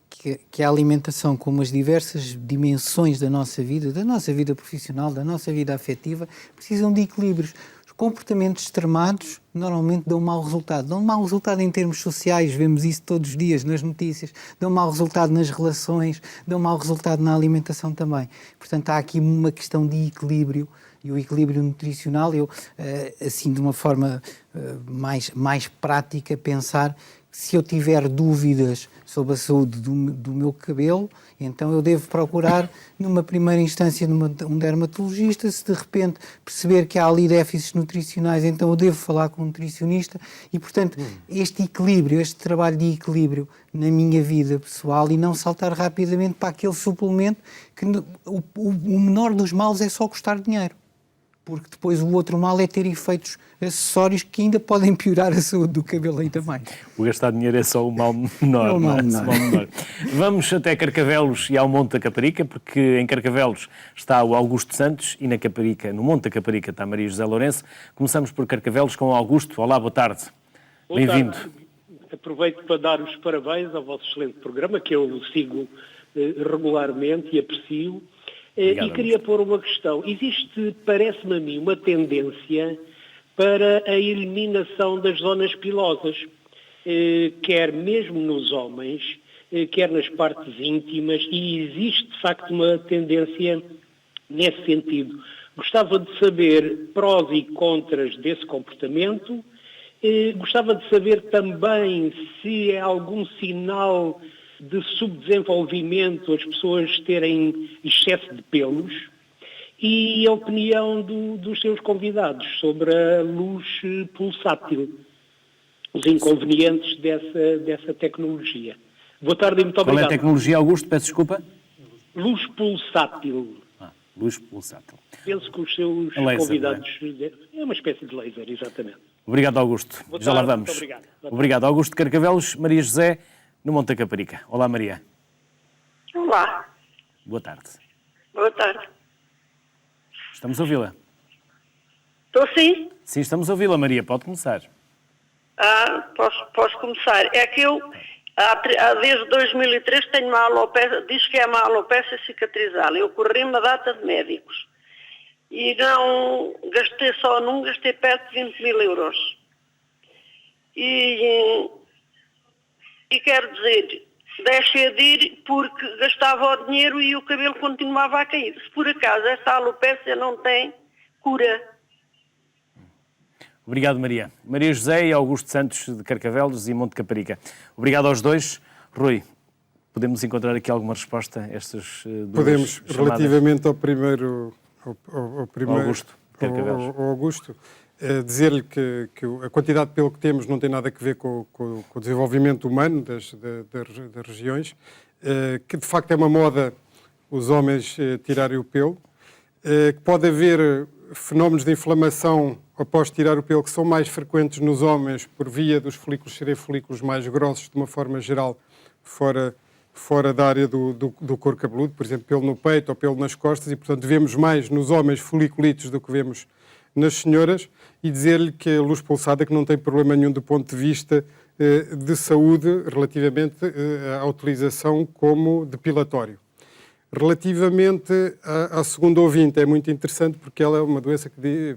C: que a alimentação, como as diversas dimensões da nossa vida profissional, da nossa vida afetiva, precisam de equilíbrios. Os comportamentos extremados normalmente dão mau resultado. Dão mau resultado em termos sociais, vemos isso todos os dias nas notícias, dão mau resultado nas relações, dão mau resultado na alimentação também. Portanto, há aqui uma questão de equilíbrio, e o equilíbrio nutricional, eu, assim, de uma forma mais prática, pensar que se eu tiver dúvidas sobre a saúde do meu cabelo, então eu devo procurar, numa primeira instância, um dermatologista. Se de repente perceber que há ali déficits nutricionais, então eu devo falar com um nutricionista. E, portanto, este equilíbrio, este trabalho de equilíbrio na minha vida pessoal, e não saltar rapidamente para aquele suplemento que o menor dos males é só custar dinheiro. Porque depois o outro mal é ter efeitos acessórios que ainda podem piorar a saúde do cabelo aí também.
A: O gastar dinheiro é só o mal menor.
C: É o mal menor.
A: Vamos até Carcavelos e ao Monte da Caparica, porque em Carcavelos está o Augusto Santos e no Monte da Caparica está a Maria José Lourenço. Começamos por Carcavelos com o Augusto. Olá, boa tarde. Bem-vindo.
L: Aproveito para dar os parabéns ao vosso excelente programa, que eu sigo regularmente e aprecio.
A: Obrigado,
L: e queria pôr uma questão. Existe, parece-me a mim, uma tendência para a eliminação das zonas pilosas, quer mesmo nos homens, quer nas partes íntimas, e existe, de facto, uma tendência nesse sentido. Gostava de saber prós e contras desse comportamento. Gostava de saber também se há algum sinal de subdesenvolvimento, as pessoas terem excesso de pelos, e a opinião dos seus convidados sobre a luz pulsátil, os inconvenientes dessa tecnologia. Boa tarde e muito obrigado.
A: Qual é a tecnologia, Augusto? Peço desculpa.
L: Luz pulsátil.
A: Luz pulsátil.
L: Penso que os seus convidados... É uma espécie de laser, exatamente.
A: Obrigado, Augusto.
L: Boa
A: Já
L: tarde,
A: lá vamos.
L: muito obrigado.
A: Obrigado, Augusto de Carcavelos. Maria José, no Monte da Caparica. Olá, Maria.
M: Olá.
A: Boa tarde.
M: Boa tarde.
A: Estamos a ouvi-la.
M: Estou sim?
A: Sim, estamos a ouvi-la, Maria. Pode começar.
M: Posso começar. É que eu, desde 2003, tenho uma alopecia, diz que é uma alopecia cicatrizal. Eu corri uma data de médicos e não gastei perto de 20 mil euros. E quero dizer, deixei de ir porque gastava o dinheiro e o cabelo continuava a cair. Se por acaso essa alopecia não tem cura.
A: Obrigado, Maria. Maria José e Augusto Santos de Carcavelos e Monte de Caparica. Obrigado aos dois. Rui, podemos encontrar aqui alguma resposta a estas duas
B: Podemos,
A: chamadas?
B: relativamente ao primeiro... Ao
A: Augusto, Carcavelos.
B: Augusto. dizer-lhe que a quantidade de pelo que temos não tem nada a ver com o desenvolvimento humano das regiões, que de facto é uma moda os homens tirarem o pelo, que pode haver fenómenos de inflamação após tirar o pelo que são mais frequentes nos homens por via dos folículos serem folículos mais grossos de uma forma geral fora da área do couro cabeludo, por exemplo, pelo no peito ou pelo nas costas, e portanto vemos mais nos homens foliculitos do que vemos nas senhoras, e dizer-lhe que a luz pulsada que não tem problema nenhum do ponto de vista de saúde relativamente à utilização como depilatório. Relativamente à segunda ouvinte, é muito interessante porque ela é uma doença que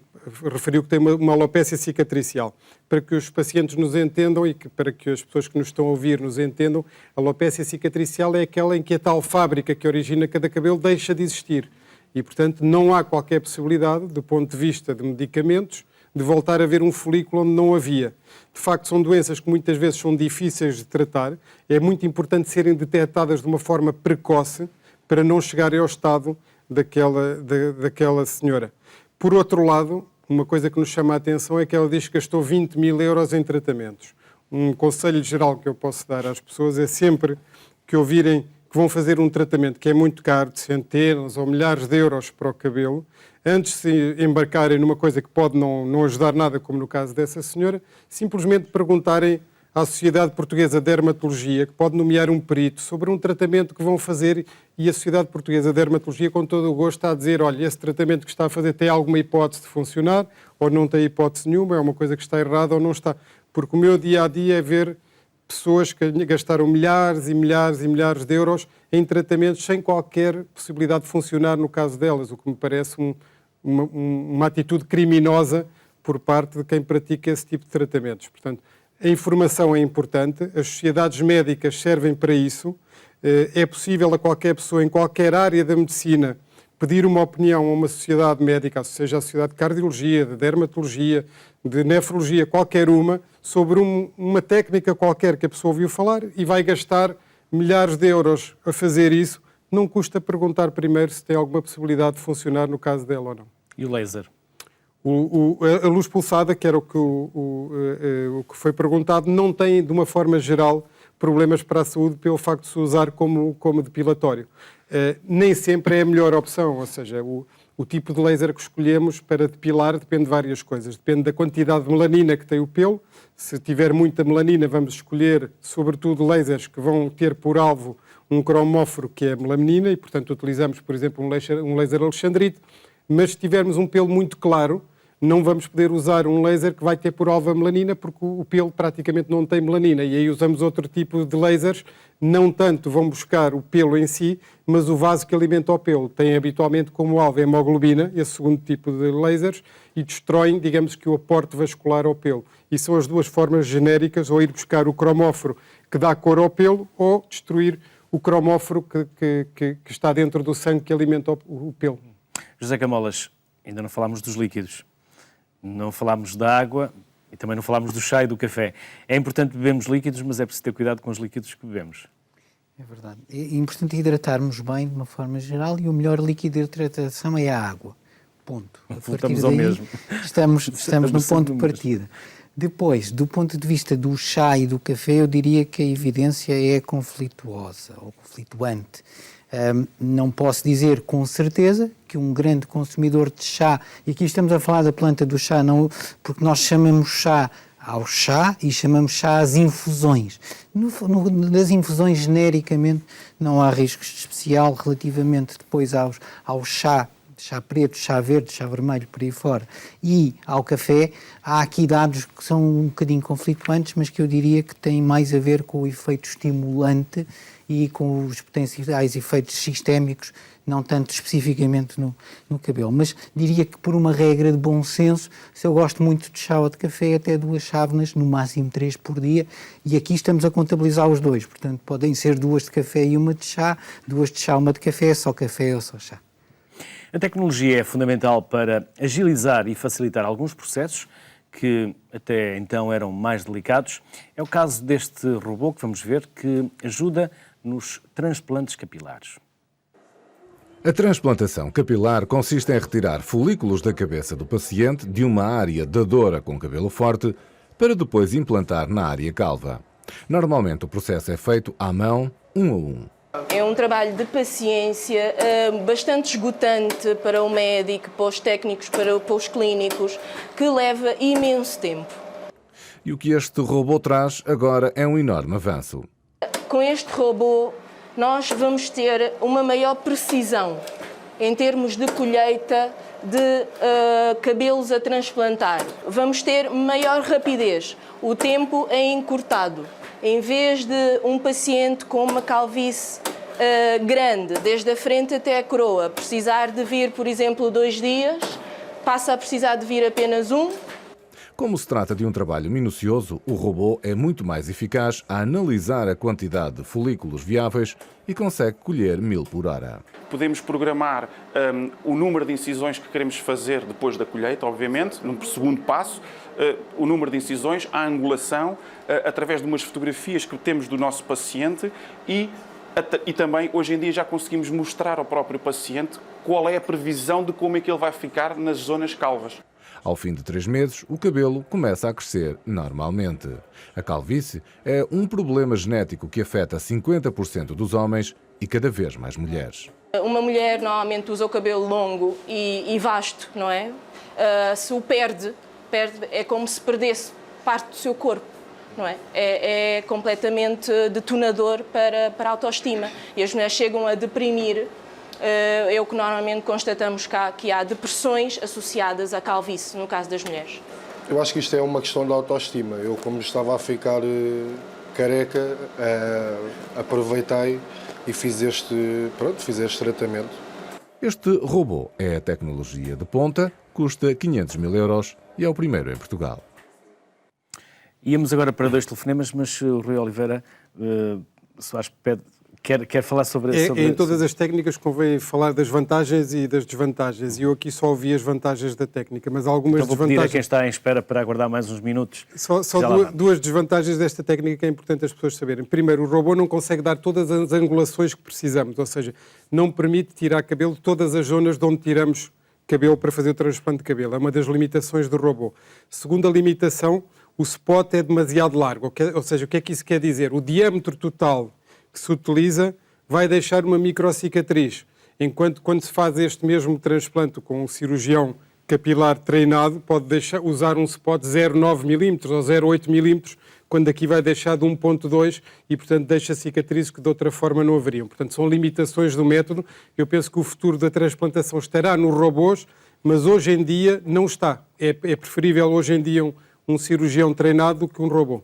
B: referiu que tem uma alopécia cicatricial. Para que os pacientes nos entendam e para que as pessoas que nos estão a ouvir nos entendam, a alopécia cicatricial é aquela em que a tal fábrica que origina cada cabelo deixa de existir. E, portanto, não há qualquer possibilidade, do ponto de vista de medicamentos, de voltar a haver um folículo onde não havia. De facto, são doenças que muitas vezes são difíceis de tratar. É muito importante serem detectadas de uma forma precoce para não chegarem ao estado daquela senhora. Por outro lado, uma coisa que nos chama a atenção é que ela diz que gastou 20 mil euros em tratamentos. Um conselho geral que eu posso dar às pessoas é sempre que ouvirem que vão fazer um tratamento que é muito caro, de centenas ou milhares de euros para o cabelo, antes de se embarcarem numa coisa que pode não ajudar nada, como no caso dessa senhora, simplesmente perguntarem à Sociedade Portuguesa de Dermatologia, que pode nomear um perito, sobre um tratamento que vão fazer, e a Sociedade Portuguesa de Dermatologia, com todo o gosto, está a dizer, olha, esse tratamento que está a fazer tem alguma hipótese de funcionar, ou não tem hipótese nenhuma, é uma coisa que está errada ou não está. Porque o meu dia-a-dia é ver pessoas que gastaram milhares e milhares e milhares de euros em tratamentos sem qualquer possibilidade de funcionar no caso delas, o que me parece uma atitude criminosa por parte de quem pratica esse tipo de tratamentos. Portanto, a informação é importante, as sociedades médicas servem para isso, é possível a qualquer pessoa em qualquer área da medicina pedir uma opinião a uma sociedade médica, seja a sociedade de cardiologia, de dermatologia, de nefrologia, qualquer uma, sobre uma técnica qualquer que a pessoa ouviu falar e vai gastar milhares de euros a fazer isso, não custa perguntar primeiro se tem alguma possibilidade de funcionar no caso dela ou não.
A: E o laser?
B: A luz pulsada, que era o que foi perguntado, não tem, de uma forma geral, problemas para a saúde pelo facto de se usar como depilatório. Nem sempre é a melhor opção, ou seja, o tipo de laser que escolhemos para depilar depende de várias coisas. Depende da quantidade de melanina que tem o pelo. Se tiver muita melanina, vamos escolher, sobretudo, lasers que vão ter por alvo um cromóforo, que é a melanina, e, portanto, utilizamos, por exemplo, um laser alexandrite. Mas se tivermos um pelo muito claro, não vamos poder usar um laser que vai ter por alvo a melanina, porque o pelo praticamente não tem melanina, e aí usamos outro tipo de lasers, não tanto vão buscar o pelo em si, mas o vaso que alimenta o pelo. Tem habitualmente como alvo a hemoglobina, esse segundo tipo de lasers, e destroem, digamos que, o aporte vascular ao pelo. E são as duas formas genéricas, ou ir buscar o cromóforo que dá cor ao pelo, ou destruir o cromóforo que está dentro do sangue que alimenta o pelo.
A: José Camolas, ainda não falámos dos líquidos. Não falámos da água e também não falámos do chá e do café. É importante bebermos líquidos, mas é preciso ter cuidado com os líquidos que bebemos.
C: É verdade. É importante hidratarmos bem de uma forma geral e o melhor líquido de hidratação é a água. Ponto.
A: Voltamos ao mesmo.
C: Estamos no ponto de partida. Depois, do ponto de vista do chá e do café, eu diria que a evidência é conflituosa ou conflituante. Não posso dizer com certeza que um grande consumidor de chá, e aqui estamos a falar da planta do chá, não, porque nós chamamos chá ao chá e chamamos chá às infusões. Nas infusões, genericamente, não há risco especial relativamente depois ao chá preto, chá verde, chá vermelho, por aí fora, e ao café. Há aqui dados que são um bocadinho conflituantes, mas que eu diria que têm mais a ver com o efeito estimulante e com os potenciais efeitos sistémicos, não tanto especificamente no cabelo. Mas diria que, por uma regra de bom senso, se eu gosto muito de chá ou de café, até 2 chávenas, no máximo 3 por dia, e aqui estamos a contabilizar os 2, portanto podem ser 2 de café e 1 de chá, 2 de chá, 1 de café ou só chá.
A: A tecnologia é fundamental para agilizar e facilitar alguns processos que até então eram mais delicados. É o caso deste robô que vamos ver, que ajuda nos transplantes capilares.
N: A transplantação capilar consiste em retirar folículos da cabeça do paciente de uma área dadora com cabelo forte para depois implantar na área calva. Normalmente o processo é feito à mão, um a um.
F: É um trabalho de paciência bastante esgotante para o médico, para os técnicos, para os clínicos, que leva imenso tempo.
N: E o que este robô traz agora é um enorme avanço.
F: Com este robô, nós vamos ter uma maior precisão em termos de colheita de cabelos a transplantar. Vamos ter maior rapidez, o tempo é encurtado. Em vez de um paciente com uma calvície grande, desde a frente até a coroa, precisar de vir, por exemplo, 2 dias, passa a precisar de vir apenas 1.
N: Como se trata de um trabalho minucioso, o robô é muito mais eficaz a analisar a quantidade de folículos viáveis e consegue colher 1000 por hora.
O: Podemos programar o número de incisões que queremos fazer depois da colheita, obviamente, no segundo passo, o número de incisões, a angulação, através de umas fotografias que temos do nosso paciente e também, hoje em dia, já conseguimos mostrar ao próprio paciente qual é a previsão de como é que ele vai ficar nas zonas calvas.
N: Ao fim de 3 meses, o cabelo começa a crescer normalmente. A calvície é um problema genético que afeta 50% dos homens e cada vez mais mulheres.
F: Uma mulher normalmente usa o cabelo longo e vasto, não é? Se o perde, é como se perdesse parte do seu corpo, não é? É completamente detonador para a autoestima. E as mulheres chegam a deprimir. É o que normalmente constatamos cá, que há depressões associadas à calvície, no caso das mulheres.
P: Eu acho que isto é uma questão de autoestima. Eu, como estava a ficar careca, aproveitei e fiz este tratamento.
N: Este robô é a tecnologia de ponta, custa 500 mil euros e é o primeiro em Portugal.
A: Íamos agora para 2 telefonemas, mas o Rui Oliveira Soares quer falar sobre...
B: Em todas as técnicas convém falar das vantagens e das desvantagens. E eu aqui só ouvi as vantagens da técnica, mas algumas
A: então vou
B: desvantagens...
A: pedir a quem está em espera para aguardar mais uns minutos.
B: Só duas desvantagens desta técnica que é importante as pessoas saberem. Primeiro, o robô não consegue dar todas as angulações que precisamos, ou seja, não permite tirar cabelo de todas as zonas de onde tiramos cabelo para fazer o transplante de cabelo. É uma das limitações do robô. Segunda limitação, o spot é demasiado largo. Ou seja, o que é que isso quer dizer? O diâmetro total que se utiliza vai deixar uma microcicatriz, enquanto quando se faz este mesmo transplante com um cirurgião capilar treinado, pode usar um spot 0,9 mm ou 0,8 mm, quando aqui vai deixar de 1,2 e, portanto, deixa cicatrizes que de outra forma não haveriam. Portanto, são limitações do método. Eu penso que o futuro da transplantação estará nos robôs, mas hoje em dia não está. É preferível hoje em dia um cirurgião treinado do que um robô.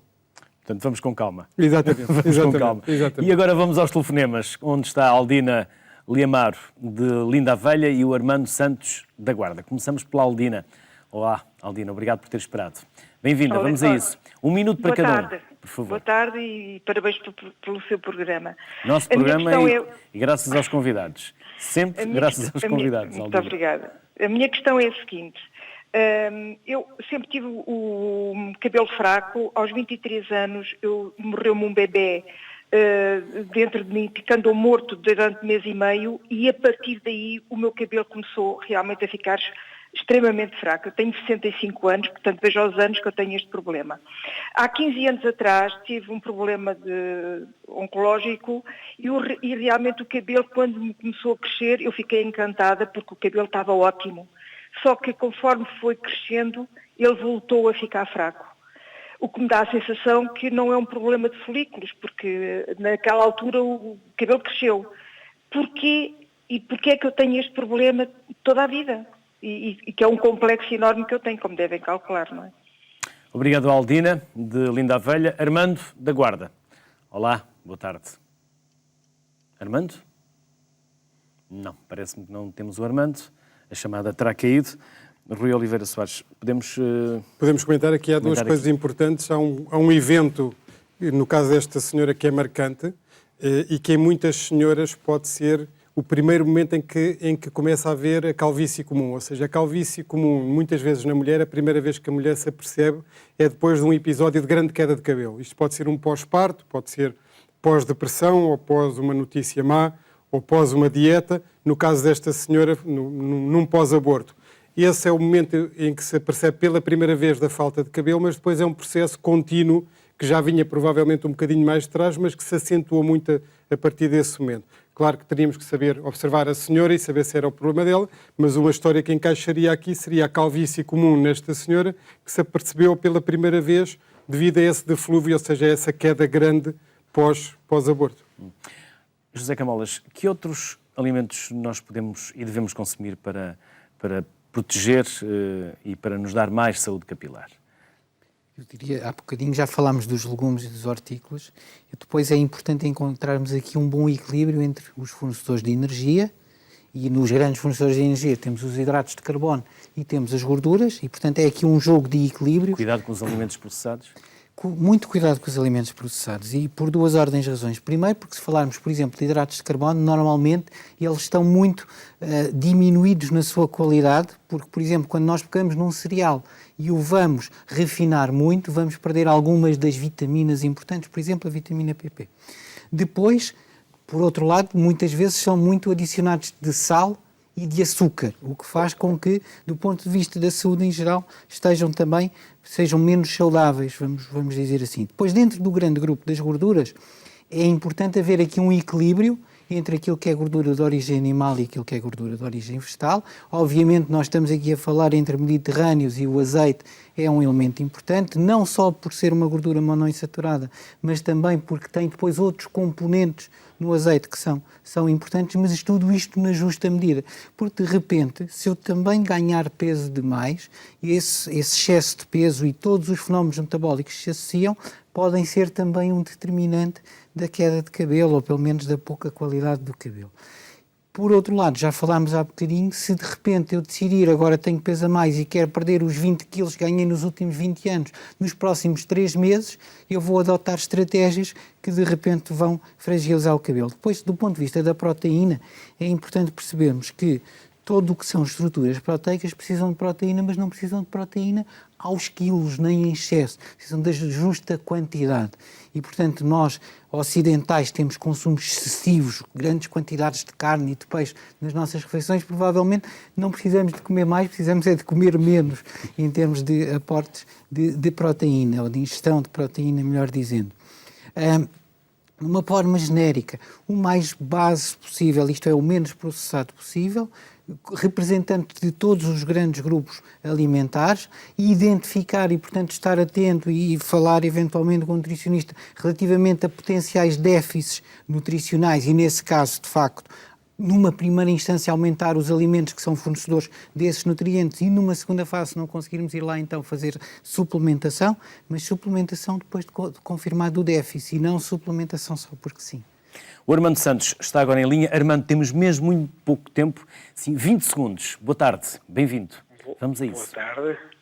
A: Portanto, vamos com calma.
B: Exatamente.
A: Vamos com calma. Exatamente. E agora vamos aos telefonemas, onde está a Aldina Liamaro, de Linda a Velha, e o Armando Santos, da Guarda. Começamos pela Aldina. Olá, Aldina, obrigado por ter esperado. Bem-vinda, vamos a isso. 1 minuto para cada um, por favor.
Q: Boa tarde e parabéns pelo seu programa.
A: Nosso programa e graças aos convidados. Sempre graças aos convidados, Aldina.
Q: Muito obrigada. A minha questão é a seguinte. Eu sempre tive o cabelo fraco. Aos 23 anos morreu-me um bebê dentro de mim, ficando morto durante 1 mês e meio, e a partir daí o meu cabelo começou realmente a ficar extremamente fraco. Eu tenho 65 anos, portanto vejo aos anos que eu tenho este problema. Há 15 anos atrás tive um problema oncológico e realmente o cabelo, quando me começou a crescer, eu fiquei encantada porque o cabelo estava ótimo. Só que conforme foi crescendo, ele voltou a ficar fraco. O que me dá a sensação que não é um problema de folículos, porque naquela altura o cabelo cresceu. Porquê é que eu tenho este problema toda a vida? E que é um complexo enorme que eu tenho, como devem calcular, não é?
A: Obrigado, Aldina, de Linda a Velha. Armando, da Guarda. Olá, boa tarde. Armando? Não, parece-me que não temos o Armando. A chamada terá caído. Rui Oliveira Soares, podemos
B: comentar aqui, há duas coisas importantes. Há um evento, no caso desta senhora, que é marcante e que em muitas senhoras pode ser o primeiro momento em que começa a haver a calvície comum. Ou seja, a calvície comum, muitas vezes na mulher, a primeira vez que a mulher se apercebe é depois de um episódio de grande queda de cabelo. Isto pode ser um pós-parto, pode ser pós-depressão ou pós uma notícia má, ou pós uma dieta, no caso desta senhora, num pós-aborto. Esse é o momento em que se apercebe pela primeira vez da falta de cabelo, mas depois é um processo contínuo que já vinha provavelmente um bocadinho mais de trás, mas que se acentua muito a partir desse momento. Claro que teríamos que saber observar a senhora e saber se era o problema dela, mas uma história que encaixaria aqui seria a calvície comum nesta senhora, que se apercebeu pela primeira vez devido a esse deflúvio, ou seja, a essa queda grande pós-aborto.
A: José Camolas, que outros alimentos nós podemos e devemos consumir para proteger e para nos dar mais saúde capilar?
C: Eu diria, há bocadinho já falámos dos legumes e dos hortícolas, e depois é importante encontrarmos aqui um bom equilíbrio entre os fornecedores de energia, e nos grandes fornecedores de energia temos os hidratos de carbono e temos as gorduras, e portanto é aqui um jogo de equilíbrio.
A: Cuidado com os alimentos processados?
C: Muito cuidado com os alimentos processados, e por duas ordens de razões. Primeiro, porque se falarmos, por exemplo, de hidratos de carbono, normalmente eles estão muito diminuídos na sua qualidade, porque, por exemplo, quando nós pegamos num cereal e o vamos refinar muito, vamos perder algumas das vitaminas importantes, por exemplo, a vitamina PP. Depois, por outro lado, muitas vezes são muito adicionados de sal e de açúcar, o que faz com que, do ponto de vista da saúde em geral, sejam menos saudáveis, vamos dizer assim. Depois, dentro do grande grupo das gorduras, é importante haver aqui um equilíbrio entre aquilo que é gordura de origem animal e aquilo que é gordura de origem vegetal. Obviamente, nós estamos aqui a falar entre mediterrâneos e o azeite é um elemento importante, não só por ser uma gordura monoinsaturada, mas também porque tem depois outros componentes no azeite que são importantes, mas tudo isto na justa medida. Porque, de repente, se eu também ganhar peso demais, esse excesso de peso e todos os fenómenos metabólicos que se associam podem ser também um determinante da queda de cabelo, ou pelo menos da pouca qualidade do cabelo. Por outro lado, já falámos há bocadinho, se de repente eu decidir agora tenho peso a mais e quero perder os 20 quilos que ganhei nos últimos 20 anos, nos próximos 3 meses, eu vou adotar estratégias que de repente vão fragilizar o cabelo. Depois, do ponto de vista da proteína, é importante percebermos que todo o que são estruturas proteicas precisam de proteína, mas não precisam de proteína aos quilos, nem em excesso. Precisam da justa quantidade. E, portanto, nós, ocidentais, temos consumos excessivos, grandes quantidades de carne e de peixe nas nossas refeições. Provavelmente não precisamos de comer mais, precisamos é de comer menos em termos de aportes de proteína, ou de ingestão de proteína, melhor dizendo. De uma forma genérica, o mais base possível, isto é, o menos processado possível, representante de todos os grandes grupos alimentares, e identificar e, portanto, estar atento e falar eventualmente com o nutricionista relativamente a potenciais déficits nutricionais e, nesse caso, de facto, numa primeira instância aumentar os alimentos que são fornecedores desses nutrientes e numa segunda fase, se não conseguirmos ir lá então fazer suplementação, mas suplementação depois de confirmado o déficit e não suplementação só porque sim.
A: O Armando Santos está agora em linha. Armando, temos mesmo muito pouco tempo, sim, 20 segundos. Boa tarde, bem-vindo. Vamos a isso.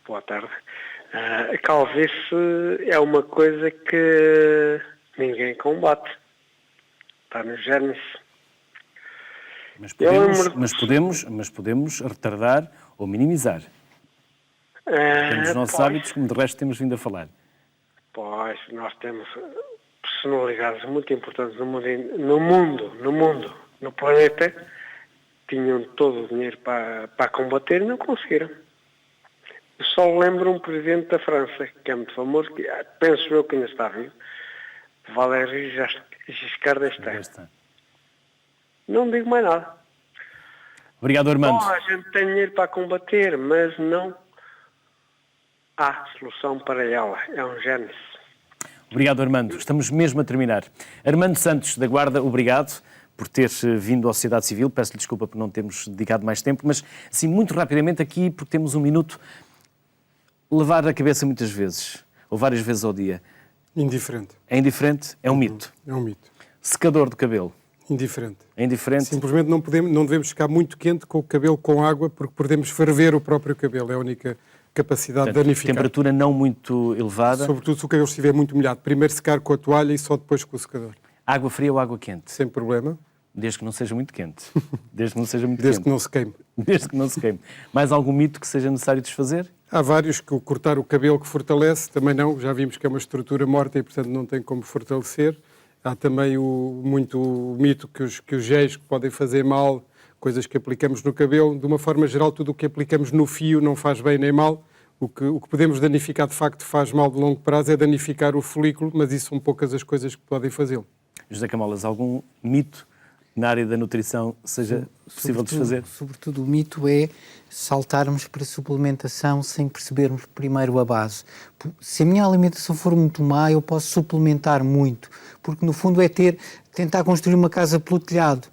R: Boa tarde. A calvície é uma coisa que ninguém combate. Está nos germes.
A: Mas podemos retardar ou minimizar. Temos os nossos hábitos, como de resto temos vindo a falar.
R: Pois, nós temos personalidades muito importantes no planeta, tinham todo o dinheiro para combater e não conseguiram. Eu só lembro um presidente da França, que é muito famoso, que penso eu que ainda está vivo, Valéry Giscard d'Estaing. Não digo mais nada.
A: Obrigado, Armando.
R: Bom, a gente tem dinheiro para combater, mas não há solução para ela. É um gênese.
A: Obrigado, Armando. Estamos mesmo a terminar. Armando Santos, da Guarda, obrigado por ter vindo à Sociedade Civil. Peço-lhe desculpa por não termos dedicado mais tempo, mas, assim, muito rapidamente aqui, porque temos um minuto, lavar a cabeça muitas vezes, ou várias vezes ao dia.
B: Indiferente.
A: É indiferente? É um mito.
B: É um mito.
A: Secador de cabelo.
B: Indiferente.
A: É indiferente?
B: Simplesmente não devemos ficar muito quente com o cabelo com água, porque podemos ferver o próprio cabelo. É a única capacidade de danificar.
A: Temperatura não muito elevada.
B: Sobretudo se o cabelo estiver muito molhado. Primeiro secar com a toalha e só depois com o secador.
A: Água fria ou água quente?
B: Sem problema.
A: Desde que não seja muito quente. Desde que não seja muito
B: Desde
A: quente.
B: que não se queime.
A: Desde que não se queime. Mais algum mito que seja necessário desfazer?
B: Há vários, que o cortar o cabelo que fortalece, também não. Já vimos que é uma estrutura morta e, portanto, não tem como fortalecer. Há também muito o mito que os géis que podem fazer mal, coisas que aplicamos no cabelo. De uma forma geral, tudo o que aplicamos no fio não faz bem nem mal. O que podemos danificar, de facto, faz mal de longo prazo, é danificar o folículo, mas isso são poucas as coisas que podem fazê-lo.
A: José Camolas, algum mito na área da nutrição seja possível desfazer?
C: Sobretudo o mito é saltarmos para a suplementação sem percebermos primeiro a base. Se a minha alimentação for muito má, eu posso suplementar muito, porque no fundo é tentar construir uma casa pelo telhado.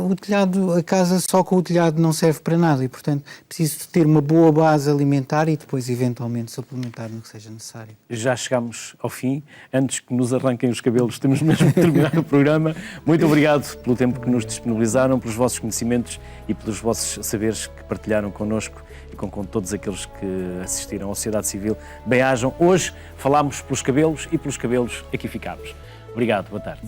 C: O telhado, a casa só com o telhado não serve para nada e, portanto, preciso ter uma boa base alimentar e depois, eventualmente, suplementar no que seja necessário.
A: Já chegamos ao fim. Antes que nos arranquem os cabelos, temos mesmo de terminar o programa. Muito obrigado pelo tempo que nos disponibilizaram, pelos vossos conhecimentos e pelos vossos saberes que partilharam connosco e com todos aqueles que assistiram à Sociedade Civil. Bem-ajam. Hoje falámos pelos cabelos e pelos cabelos aqui ficámos. Obrigado. Boa tarde.